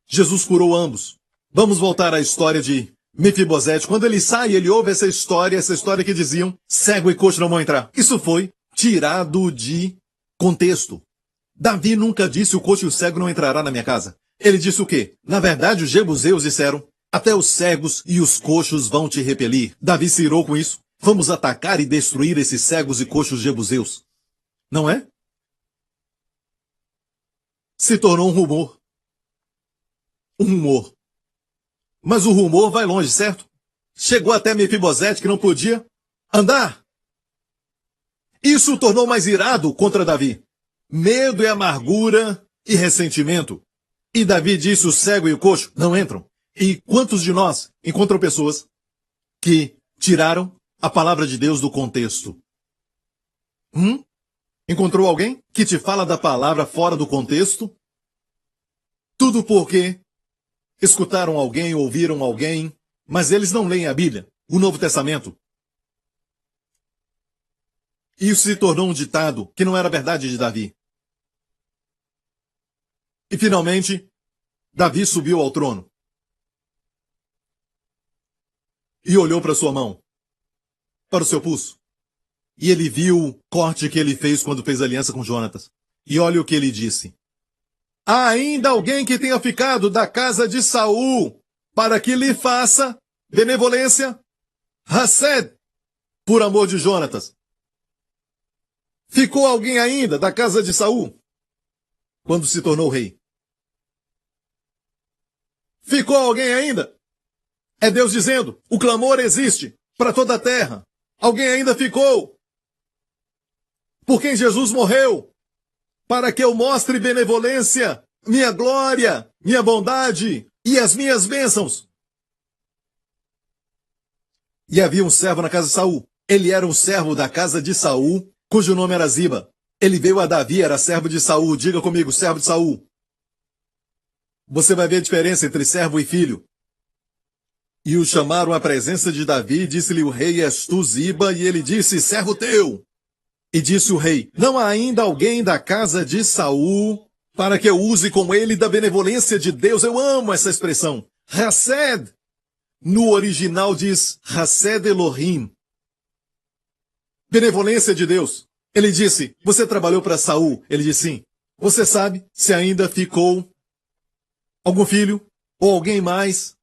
Jesus curou ambos. Vamos voltar à história de Mefibosete. Quando ele sai, ele ouve essa história que diziam, cego e coxo não vão entrar. Isso foi tirado de contexto. Davi nunca disse o coxo e o cego não entrará na minha casa. Ele disse o quê? Na verdade, os jebuseus disseram, até os cegos e os coxos vão te repelir. Davi se irou com isso. Vamos atacar e destruir esses cegos e coxos jebuseus. Não é? Se tornou um rumor. Um rumor. Mas o rumor vai longe, certo? Chegou até Mefibosete que não podia andar. Isso o tornou mais irado contra Davi. Medo e amargura e ressentimento. E Davi disse, o cego e o coxo não entram. E quantos de nós encontram pessoas que tiraram a palavra de Deus do contexto? Encontrou alguém que te fala da palavra fora do contexto? Tudo porque escutaram alguém, ouviram alguém, mas eles não leem a Bíblia, o Novo Testamento. Isso se tornou um ditado que não era verdade de Davi. E finalmente, Davi subiu ao trono. E olhou para sua mão, para o seu pulso. E ele viu o corte que ele fez quando fez aliança com Jonatas. E olha o que ele disse. Há ainda alguém que tenha ficado da casa de Saul para que lhe faça benevolência? Hased, por amor de Jonatas. Ficou alguém ainda da casa de Saul quando se tornou rei? Ficou alguém ainda? É Deus dizendo, o clamor existe para toda a terra. Alguém ainda ficou? Por quem Jesus morreu? Para que eu mostre benevolência, minha glória, minha bondade e as minhas bênçãos. E havia um servo na casa de Saul. Ele era um servo da casa de Saul, cujo nome era Ziba. Ele veio a Davi, era servo de Saul. Diga comigo, servo de Saul. Você vai ver a diferença entre servo e filho. E o chamaram à presença de Davi, disse-lhe o rei, és tu, Ziba? E ele disse, servo teu. E disse o rei, não há ainda alguém da casa de Saul para que eu use com ele da benevolência de Deus? Eu amo essa expressão. Hased. No original diz Hased Elohim. Benevolência de Deus. Ele disse, você trabalhou para Saul? Ele disse sim. Você sabe se ainda ficou algum filho ou alguém mais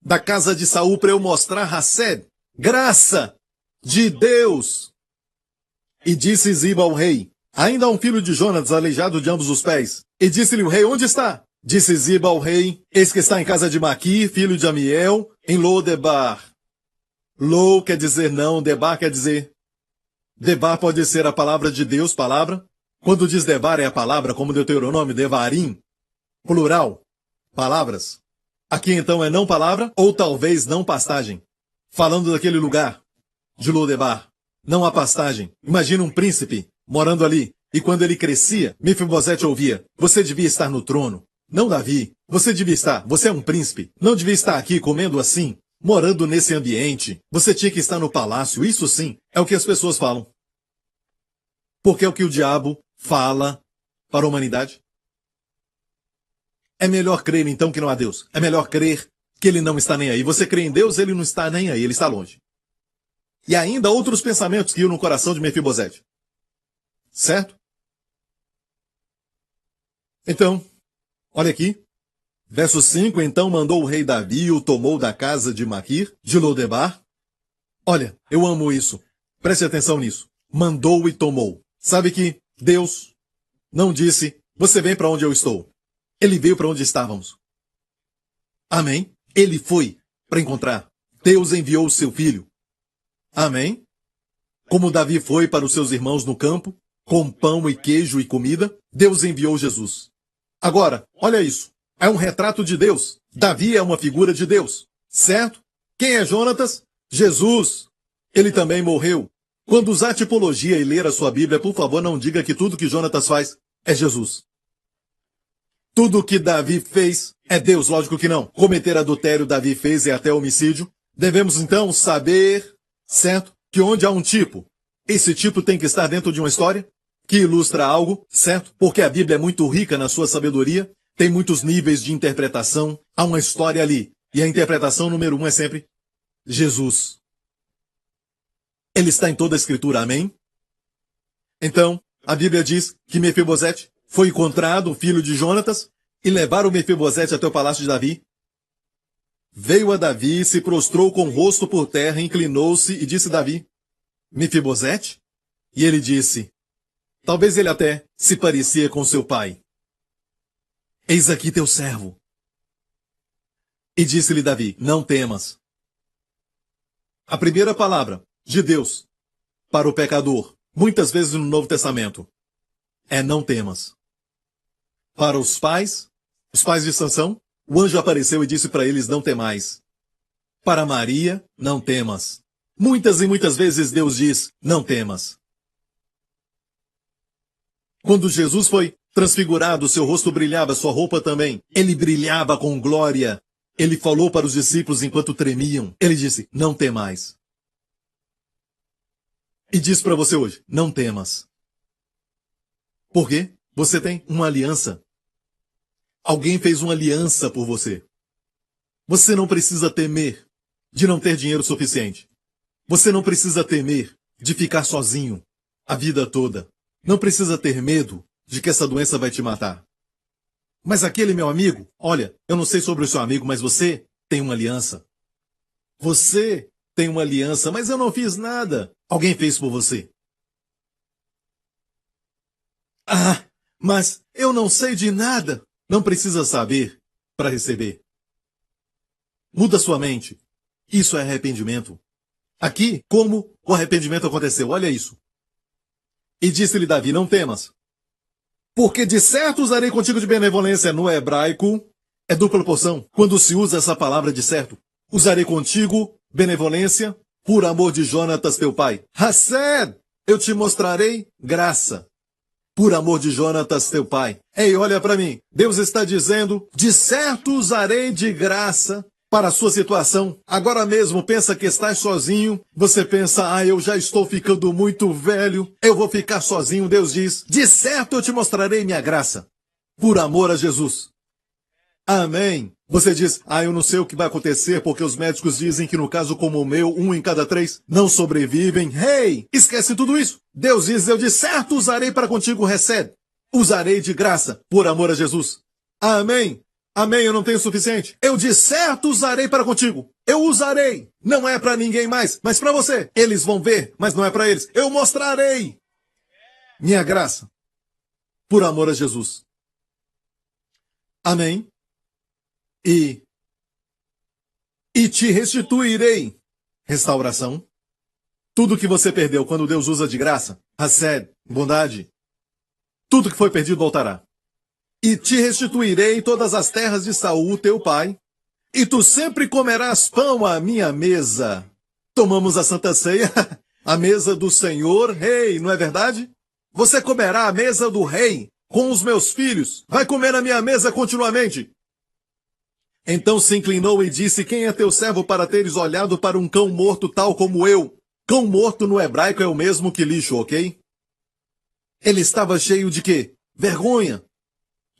da casa de Saul para eu mostrar Hased? Graça de Deus. E disse Ziba ao rei, ainda há um filho de Jonatas aleijado de ambos os pés. E disse-lhe o rei, onde está? Disse Ziba ao rei, eis que está em casa de Maqui, filho de Amiel, em Lo-debar. Lo quer dizer não, Debar quer dizer. Debar pode ser a palavra de Deus, palavra. Quando diz Debar é a palavra, como Deuteronômio, Devarim, plural, palavras. Aqui então é não palavra, ou talvez não pastagem. Falando daquele lugar, de Lo-debar. Não há pastagem. Imagina um príncipe morando ali. E quando ele crescia, Mefibosete ouvia, você devia estar no trono. Não Davi. Você devia estar. Você é um príncipe. Não devia estar aqui comendo assim, morando nesse ambiente. Você tinha que estar no palácio. Isso sim é o que as pessoas falam. Porque é o que o diabo fala para a humanidade. É melhor crer então que não há Deus. É melhor crer que ele não está nem aí. Você crê em Deus, ele não está nem aí. Ele está longe. E ainda outros pensamentos que iam no coração de Mefibosete. Certo? Então, olha aqui. Verso 5, então mandou o rei Davi e o tomou da casa de Maquir, de Lo-debar. Olha, eu amo isso. Preste atenção nisso. Mandou e tomou. Sabe que Deus não disse, você vem para onde eu estou. Ele veio para onde estávamos. Amém? Ele foi para encontrar. Deus enviou o seu filho. Amém? Como Davi foi para os seus irmãos no campo, com pão e queijo e comida, Deus enviou Jesus. Agora, olha isso. É um retrato de Deus. Davi é uma figura de Deus, certo? Quem é Jonatas? Jesus. Ele também morreu. Quando usar tipologia e ler a sua Bíblia, por favor, não diga que tudo que Jonatas faz é Jesus. Tudo que Davi fez é Deus, lógico que não. Cometer adultério Davi fez e até homicídio. Devemos então saber, certo, que onde há um tipo, esse tipo tem que estar dentro de uma história que ilustra algo, certo? Porque a Bíblia é muito rica na sua sabedoria, tem muitos níveis de interpretação, há uma história ali. E a interpretação número 1 é sempre Jesus. Ele está em toda a Escritura, amém? Então, a Bíblia diz que Mefibosete foi encontrado, filho de Jonatas, e levaram Mefibosete até o palácio de Davi. Veio a Davi, se prostrou com o rosto por terra, inclinou-se e disse a Davi, Mefibosete? E ele disse, talvez ele até se parecia com seu pai. Eis aqui teu servo. E disse-lhe Davi, não temas. A primeira palavra de Deus para o pecador, muitas vezes no Novo Testamento, é não temas. Para os pais de Sansão, o anjo apareceu e disse para eles, não temais. Para Maria, não temas. Muitas e muitas vezes Deus diz, não temas. Quando Jesus foi transfigurado, seu rosto brilhava, sua roupa também. Ele brilhava com glória. Ele falou para os discípulos enquanto tremiam. Ele disse, não temais. E diz para você hoje, não temas. Por quê? Você tem uma aliança. Alguém fez uma aliança por você. Você não precisa temer de não ter dinheiro suficiente. Você não precisa temer de ficar sozinho a vida toda. Não precisa ter medo de que essa doença vai te matar. Mas aquele meu amigo, olha, eu não sei sobre o seu amigo, mas você tem uma aliança. Você tem uma aliança, mas eu não fiz nada. Alguém fez por você. Ah, mas eu não sei de nada. Não precisa saber para receber. Muda sua mente. Isso é arrependimento. Aqui, como o arrependimento aconteceu? Olha isso. E disse-lhe Davi, não temas. Porque de certo usarei contigo de benevolência. No hebraico, é dupla porção. Quando se usa essa palavra de certo. Usarei contigo benevolência por amor de Jonatas, teu pai. Hased, eu te mostrarei graça. Por amor de Jonatas, teu pai. Ei, olha para mim. Deus está dizendo, de certo usarei de graça para a sua situação. Agora mesmo pensa que estás sozinho. Você pensa, eu já estou ficando muito velho. Eu vou ficar sozinho. Deus diz, de certo eu te mostrarei minha graça. Por amor a Jesus. Amém. Você diz, eu não sei o que vai acontecer porque os médicos dizem que no caso como o meu, 1 em cada 3 não sobrevivem. Hey, esquece tudo isso. Deus diz, eu de certo usarei para contigo, recebe. Usarei de graça, por amor a Jesus. Amém. Amém, eu não tenho o suficiente. Eu de certo usarei para contigo. Eu usarei. Não é para ninguém mais, mas para você. Eles vão ver, mas não é para eles. Eu mostrarei minha graça, por amor a Jesus. Amém. E te restituirei. Restauração. Tudo que você perdeu quando Deus usa de graça, hased, bondade, tudo que foi perdido voltará. E te restituirei todas as terras de Saul, teu pai, e tu sempre comerás pão à minha mesa. Tomamos a Santa Ceia, a mesa do Senhor, rei, não é verdade? Você comerá a mesa do rei com os meus filhos. Vai comer a minha mesa continuamente. Então se inclinou e disse, quem é teu servo para teres olhado para um cão morto tal como eu? Cão morto no hebraico é o mesmo que lixo, ok? Ele estava cheio de quê? Vergonha.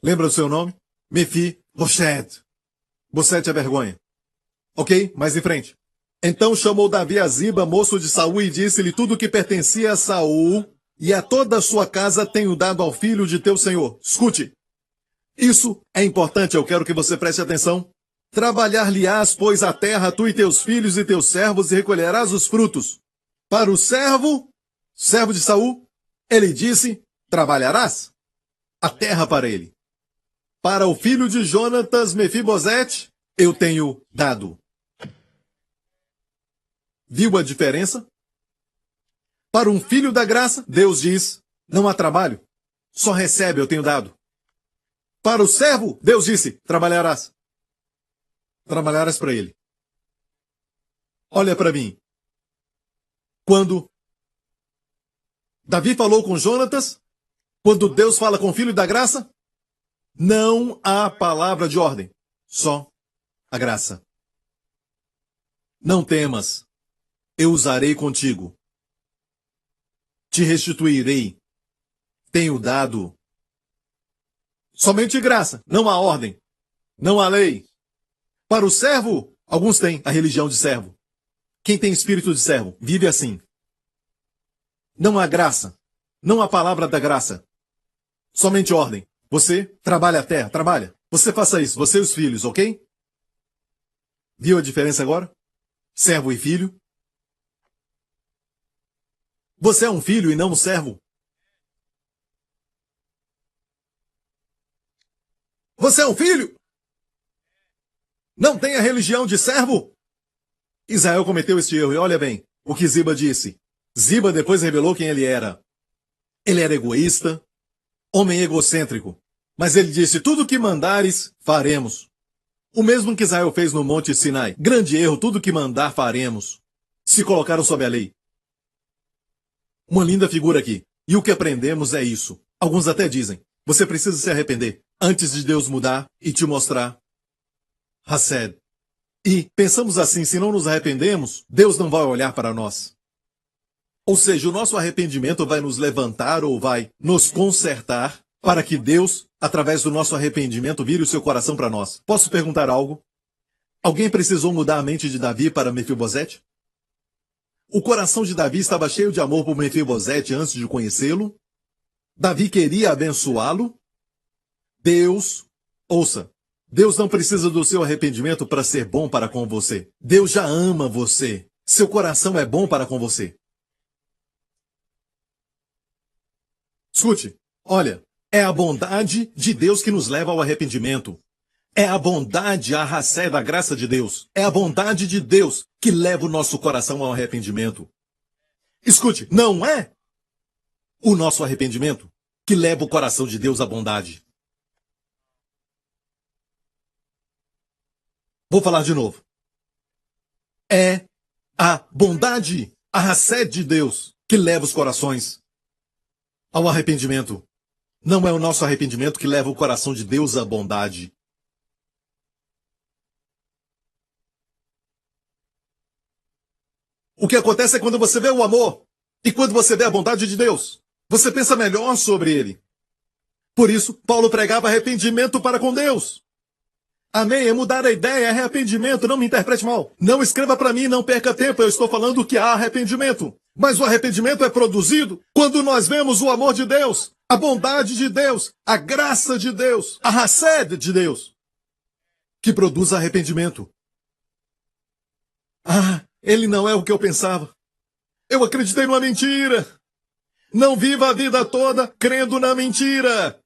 Lembra do seu nome? Mefibosete. Bosete é vergonha. Ok? Mais em frente. Então chamou Davi a Ziba, moço de Saul, e disse-lhe, tudo que pertencia a Saul e a toda a sua casa tenho dado ao filho de teu senhor. Escute. Isso é importante, eu quero que você preste atenção. Trabalhar-lhe-ás, pois, a terra, tu e teus filhos e teus servos, e recolherás os frutos. Para o servo de Saul, ele disse, trabalharás a terra para ele. Para o filho de Jonatas, Mefibosete, eu tenho dado. Viu a diferença? Para um filho da graça, Deus diz, não há trabalho, só recebe, eu tenho dado. Para o servo, Deus disse, trabalharás. Trabalharás para ele. Olha para mim. Quando Davi falou com Jonatas, quando Deus fala com o filho da graça, não há palavra de ordem, só a graça. Não temas, eu usarei contigo. Te restituirei. Tenho dado somente graça, não há ordem, não há lei. Para o servo, alguns têm a religião de servo. Quem tem espírito de servo, vive assim. Não há graça, não há palavra da graça. Somente ordem. Você trabalha a terra, trabalha. Você faça isso, você e os filhos, ok? Viu a diferença agora? Servo e filho. Você é um filho e não um servo. Você é um filho? Não tem a religião de servo? Israel cometeu este erro, e olha bem o que Ziba disse. Ziba depois revelou quem ele era. Ele era egoísta, homem egocêntrico. Mas ele disse, tudo que mandares, faremos. O mesmo que Israel fez no Monte Sinai. Grande erro, tudo que mandar, faremos. Se colocaram sob a lei. Uma linda figura aqui. E o que aprendemos é isso. Alguns até dizem, você precisa se arrepender antes de Deus mudar e te mostrar Hased. E pensamos assim, se não nos arrependemos, Deus não vai olhar para nós. Ou seja, o nosso arrependimento vai nos levantar ou vai nos consertar para que Deus, através do nosso arrependimento, vire o seu coração para nós. Posso perguntar algo? Alguém precisou mudar a mente de Davi para Mefibosete? O coração de Davi estava cheio de amor por Mefibosete antes de conhecê-lo. Davi queria abençoá-lo. Deus, ouça, Deus não precisa do seu arrependimento para ser bom para com você. Deus já ama você. Seu coração é bom para com você. Escute, olha, é a bondade de Deus que nos leva ao arrependimento. É a bondade, a racé da graça de Deus. É a bondade de Deus que leva o nosso coração ao arrependimento. Escute, não é o nosso arrependimento que leva o coração de Deus à bondade. Vou falar de novo. É a bondade, a racé de Deus que leva os corações ao arrependimento. Não é o nosso arrependimento que leva o coração de Deus à bondade. O que acontece é quando você vê o amor e quando você vê a bondade de Deus, você pensa melhor sobre ele. Por isso, Paulo pregava arrependimento para com Deus. Amém? É mudar a ideia, é arrependimento, não me interprete mal. Não escreva para mim, não perca tempo, eu estou falando que há arrependimento. Mas o arrependimento é produzido quando nós vemos o amor de Deus, a bondade de Deus, a graça de Deus, a racé de Deus, que produz arrependimento. Ah, ele não é o que eu pensava. Eu acreditei numa mentira. Não viva a vida toda crendo na mentira.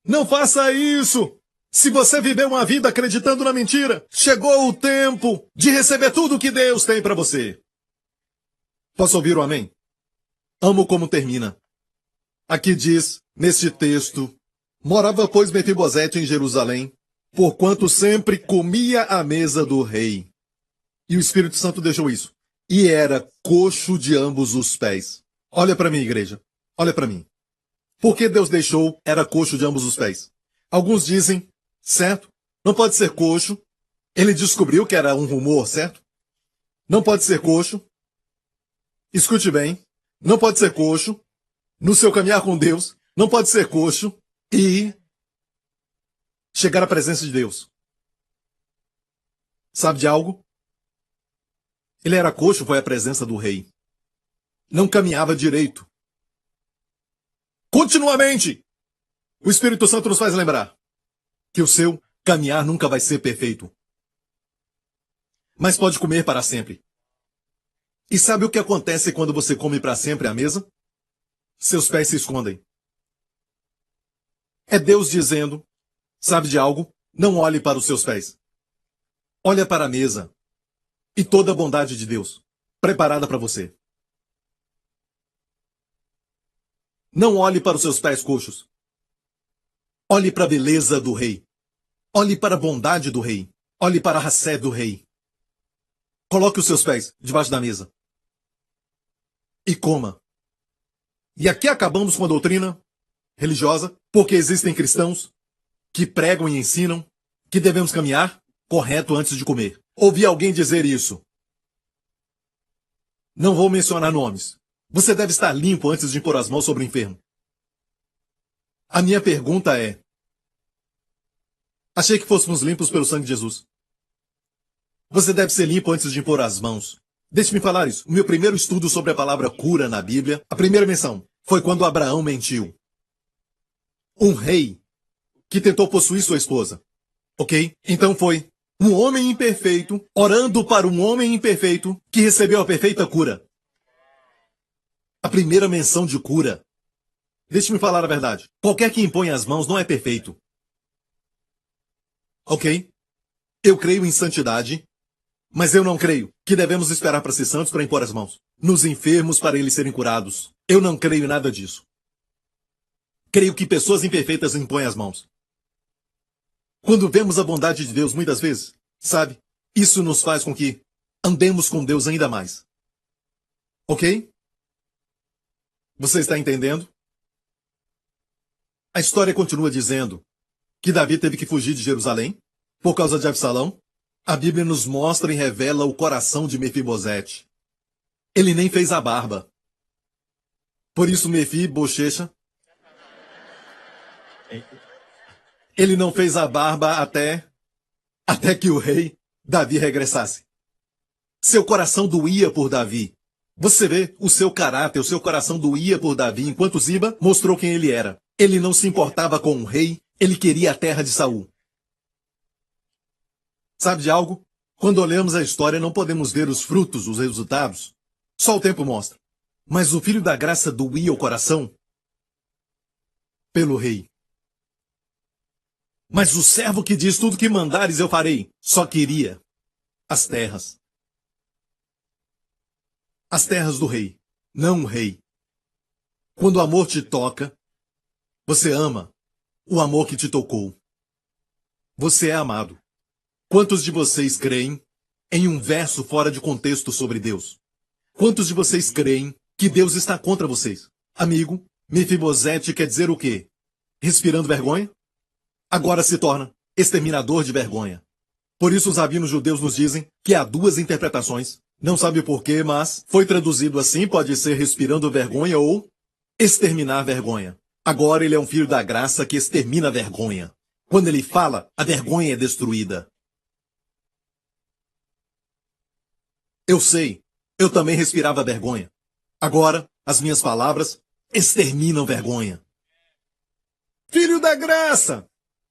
Não faça isso. Se você viveu uma vida acreditando na mentira, chegou o tempo de receber tudo o que Deus tem para você. Posso ouvir o amém? Amo como termina. Aqui diz, neste texto, morava, pois, Mefibosete em Jerusalém, porquanto sempre comia à mesa do rei. E o Espírito Santo deixou isso. E era coxo de ambos os pés. Olha para mim, igreja. Olha para mim. Por que Deus deixou era coxo de ambos os pés? Alguns dizem, certo? Não pode ser coxo. Ele descobriu que era um rumor, certo? Não pode ser coxo. Escute bem. Não pode ser coxo. No seu caminhar com Deus, não pode ser coxo e chegar à presença de Deus. Sabe de algo? Ele era coxo, foi à presença do rei. Não caminhava direito. Continuamente, o Espírito Santo nos faz lembrar que o seu caminhar nunca vai ser perfeito. Mas pode comer para sempre. E sabe o que acontece quando você come para sempre à mesa? Seus pés se escondem. É Deus dizendo, sabe de algo? Não olhe para os seus pés. Olha para a mesa e toda a bondade de Deus preparada para você. Não olhe para os seus pés coxos. Olhe para a beleza do rei. Olhe para a bondade do rei. Olhe para a racé do rei. Coloque os seus pés debaixo da mesa. E coma. E aqui acabamos com a doutrina religiosa, porque existem cristãos que pregam e ensinam que devemos caminhar correto antes de comer. Ouvi alguém dizer isso. Não vou mencionar nomes. Você deve estar limpo antes de impor as mãos sobre o enfermo. A minha pergunta é: achei que fôssemos limpos pelo sangue de Jesus. Você deve ser limpo antes de impor as mãos. Deixe-me falar isso. O meu primeiro estudo sobre a palavra cura na Bíblia, a primeira menção, foi quando Abraão mentiu. Um rei que tentou possuir sua esposa. Ok? Então foi um homem imperfeito orando para um homem imperfeito que recebeu a perfeita cura. A primeira menção de cura. Deixe-me falar a verdade. Qualquer que impõe as mãos não é perfeito. Ok? Eu creio em santidade, mas eu não creio que devemos esperar para ser santos para impor as mãos nos enfermos para eles serem curados. Eu não creio em nada disso. Creio que pessoas imperfeitas impõem as mãos. Quando vemos a bondade de Deus muitas vezes, sabe, isso nos faz com que andemos com Deus ainda mais. Ok? Você está entendendo? A história continua dizendo que Davi teve que fugir de Jerusalém por causa de Absalão. A Bíblia nos mostra e revela o coração de Mefibosete. Ele nem fez a barba. Por isso Mefibochecha, ele não fez a barba até que o rei Davi regressasse. Seu coração doía por Davi. Você vê o seu caráter, o seu coração doía por Davi, enquanto Ziba mostrou quem ele era. Ele não se importava com o rei, ele queria a terra de Saul. Sabe de algo? Quando olhamos a história, não podemos ver os frutos, os resultados. Só o tempo mostra. Mas o filho da graça doía o coração pelo rei. Mas o servo que diz tudo que mandares eu farei, só queria as terras. As terras do rei, não o rei. Quando o amor te toca, você ama o amor que te tocou. Você é amado. Quantos de vocês creem em um verso fora de contexto sobre Deus? Quantos de vocês creem que Deus está contra vocês? Amigo, Mefibosete quer dizer o quê? Respirando vergonha? Agora se torna exterminador de vergonha. Por isso os rabinos judeus nos dizem que há duas interpretações. Não sabe o porquê, mas foi traduzido assim, pode ser respirando vergonha ou exterminar vergonha. Agora ele é um filho da graça que extermina a vergonha. Quando ele fala, a vergonha é destruída. Eu sei, eu também respirava vergonha. Agora, as minhas palavras exterminam vergonha. Filho da graça,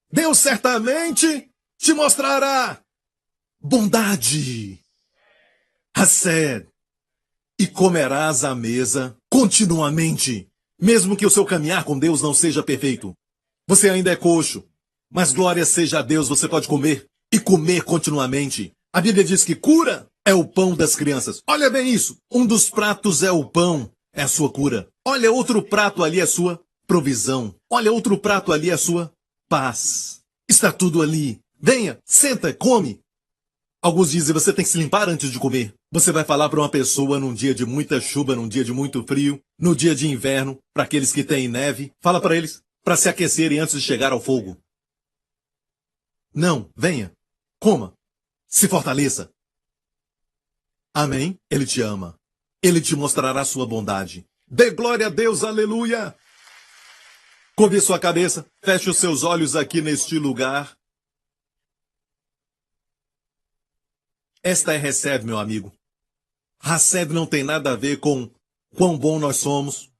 Deus certamente te mostrará bondade, Hesed, e comerás à mesa continuamente, mesmo que o seu caminhar com Deus não seja perfeito. Você ainda é coxo, mas glória seja a Deus, você pode comer e comer continuamente. A Bíblia diz que cura é o pão das crianças. Olha bem isso. Um dos pratos é o pão, é a sua cura. Olha, outro prato ali é a sua provisão. Olha, outro prato ali é a sua paz. Está tudo ali. Venha, senta, come. Alguns dizem, você tem que se limpar antes de comer. Você vai falar para uma pessoa num dia de muita chuva, num dia de muito frio, no dia de inverno, para aqueles que têm neve. Fala para eles, para se aquecerem antes de chegar ao fogo. Não, venha, coma, se fortaleça. Amém? Ele te ama. Ele te mostrará sua bondade. Dê glória a Deus, aleluia! Curve sua cabeça, feche os seus olhos aqui neste lugar. Esta é Hesed, meu amigo. Hesed não tem nada a ver com quão bom nós somos,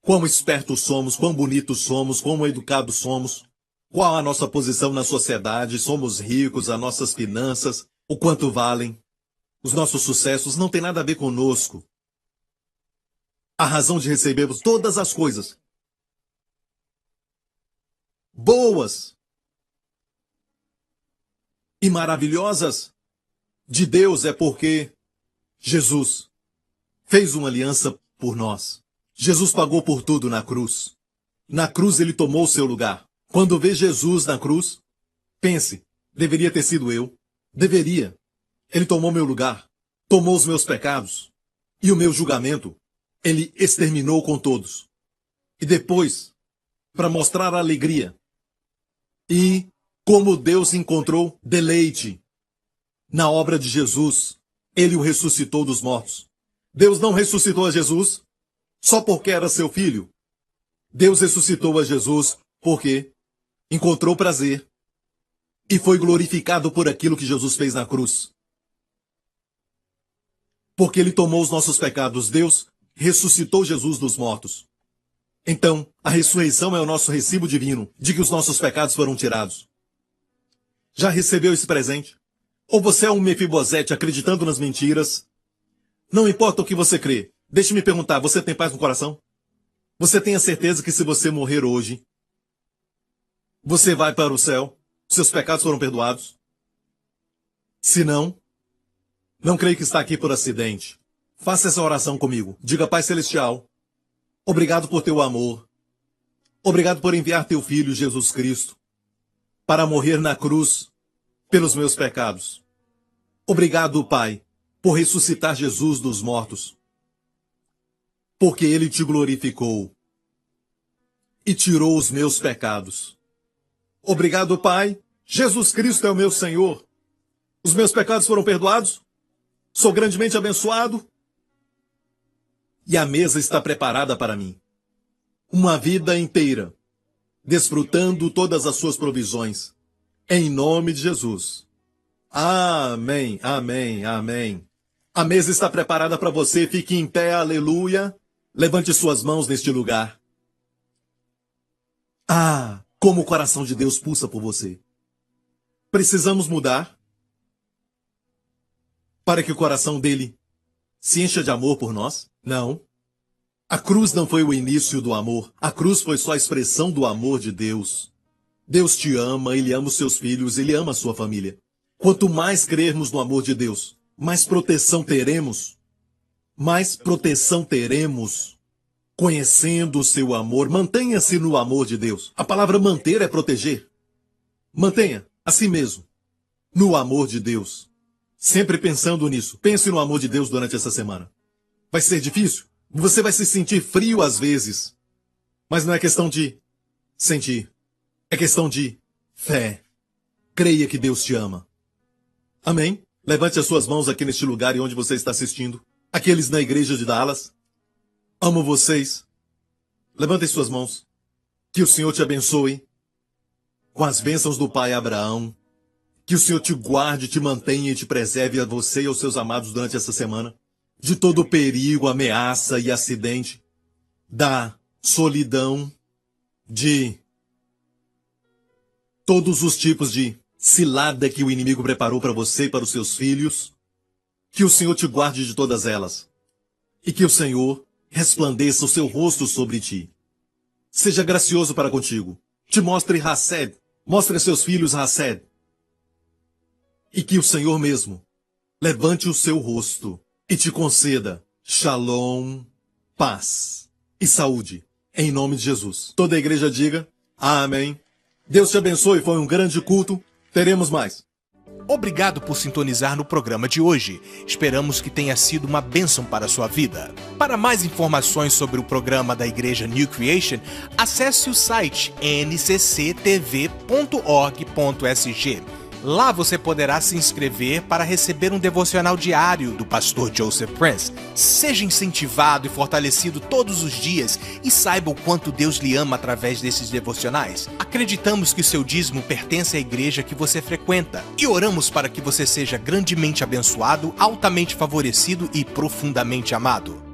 quão espertos somos, quão bonitos somos, quão educados somos, qual a nossa posição na sociedade, somos ricos, as nossas finanças, o quanto valem. Os nossos sucessos não tem nada a ver conosco. A razão de recebermos todas as coisas boas e maravilhosas de Deus é porque Jesus fez uma aliança por nós. Jesus pagou por tudo na cruz. Na cruz ele tomou o seu lugar. Quando vê Jesus na cruz, pense, deveria ter sido eu. Deveria. Ele tomou meu lugar, tomou os meus pecados e o meu julgamento. Ele exterminou com todos. E depois, para mostrar a alegria e como Deus encontrou deleite na obra de Jesus, ele o ressuscitou dos mortos. Deus não ressuscitou a Jesus só porque era seu filho. Deus ressuscitou a Jesus porque encontrou prazer e foi glorificado por aquilo que Jesus fez na cruz. Porque ele tomou os nossos pecados, Deus ressuscitou Jesus dos mortos. Então, a ressurreição é o nosso recibo divino de que os nossos pecados foram tirados. Já recebeu esse presente? Ou você é um Mefibosete acreditando nas mentiras? Não importa o que você crê. Deixe-me perguntar, você tem paz no coração? Você tem a certeza que se você morrer hoje, você vai para o céu? Seus pecados foram perdoados? Se não, não creio que está aqui por acidente. Faça essa oração comigo. Diga, Pai Celestial, obrigado por teu amor. Obrigado por enviar teu Filho, Jesus Cristo, para morrer na cruz pelos meus pecados. Obrigado, Pai, por ressuscitar Jesus dos mortos, porque ele te glorificou e tirou os meus pecados. Obrigado, Pai. Jesus Cristo é o meu Senhor. Os meus pecados foram perdoados. Sou grandemente abençoado. E a mesa está preparada para mim. Uma vida inteira, desfrutando todas as suas provisões. Em nome de Jesus. Amém, amém, amém. A mesa está preparada para você. Fique em pé, aleluia. Levante suas mãos neste lugar. Ah, como o coração de Deus pulsa por você. Precisamos mudar para que o coração dele se encha de amor por nós? Não. A cruz não foi o início do amor. A cruz foi só a expressão do amor de Deus. Deus te ama, ele ama os seus filhos, ele ama a sua família. Quanto mais crermos no amor de Deus, mais proteção teremos. Mais proteção teremos. Conhecendo o seu amor, mantenha-se no amor de Deus. A palavra manter é proteger. Mantenha a si mesmo no amor de Deus. Sempre pensando nisso. Pense no amor de Deus durante essa semana. Vai ser difícil. Você vai se sentir frio às vezes. Mas não é questão de sentir. É questão de fé. Creia que Deus te ama. Amém? Levante as suas mãos aqui neste lugar e onde você está assistindo. Aqueles na igreja de Dallas. Amo vocês. Levantem suas mãos. Que o Senhor te abençoe com as bênçãos do Pai Abraão. Que o Senhor te guarde, te mantenha e te preserve a você e aos seus amados durante essa semana. De todo perigo, ameaça e acidente. Da solidão. De todos os tipos de cilada que o inimigo preparou para você e para os seus filhos. Que o Senhor te guarde de todas elas. E que o Senhor resplandeça o seu rosto sobre ti. Seja gracioso para contigo. Te mostre Hased. Mostre a seus filhos Hased. E que o Senhor mesmo levante o seu rosto e te conceda Shalom, paz e saúde. Em nome de Jesus. Toda a igreja diga amém. Deus te abençoe. Foi um grande culto. Teremos mais. Obrigado por sintonizar no programa de hoje. Esperamos que tenha sido uma bênção para a sua vida. Para mais informações sobre o programa da Igreja New Creation, acesse o site ncctv.org.sg. Lá você poderá se inscrever para receber um devocional diário do pastor Joseph Prince. Seja incentivado e fortalecido todos os dias e saiba o quanto Deus lhe ama através desses devocionais. Acreditamos que o seu dízimo pertence à igreja que você frequenta e oramos para que você seja grandemente abençoado, altamente favorecido e profundamente amado.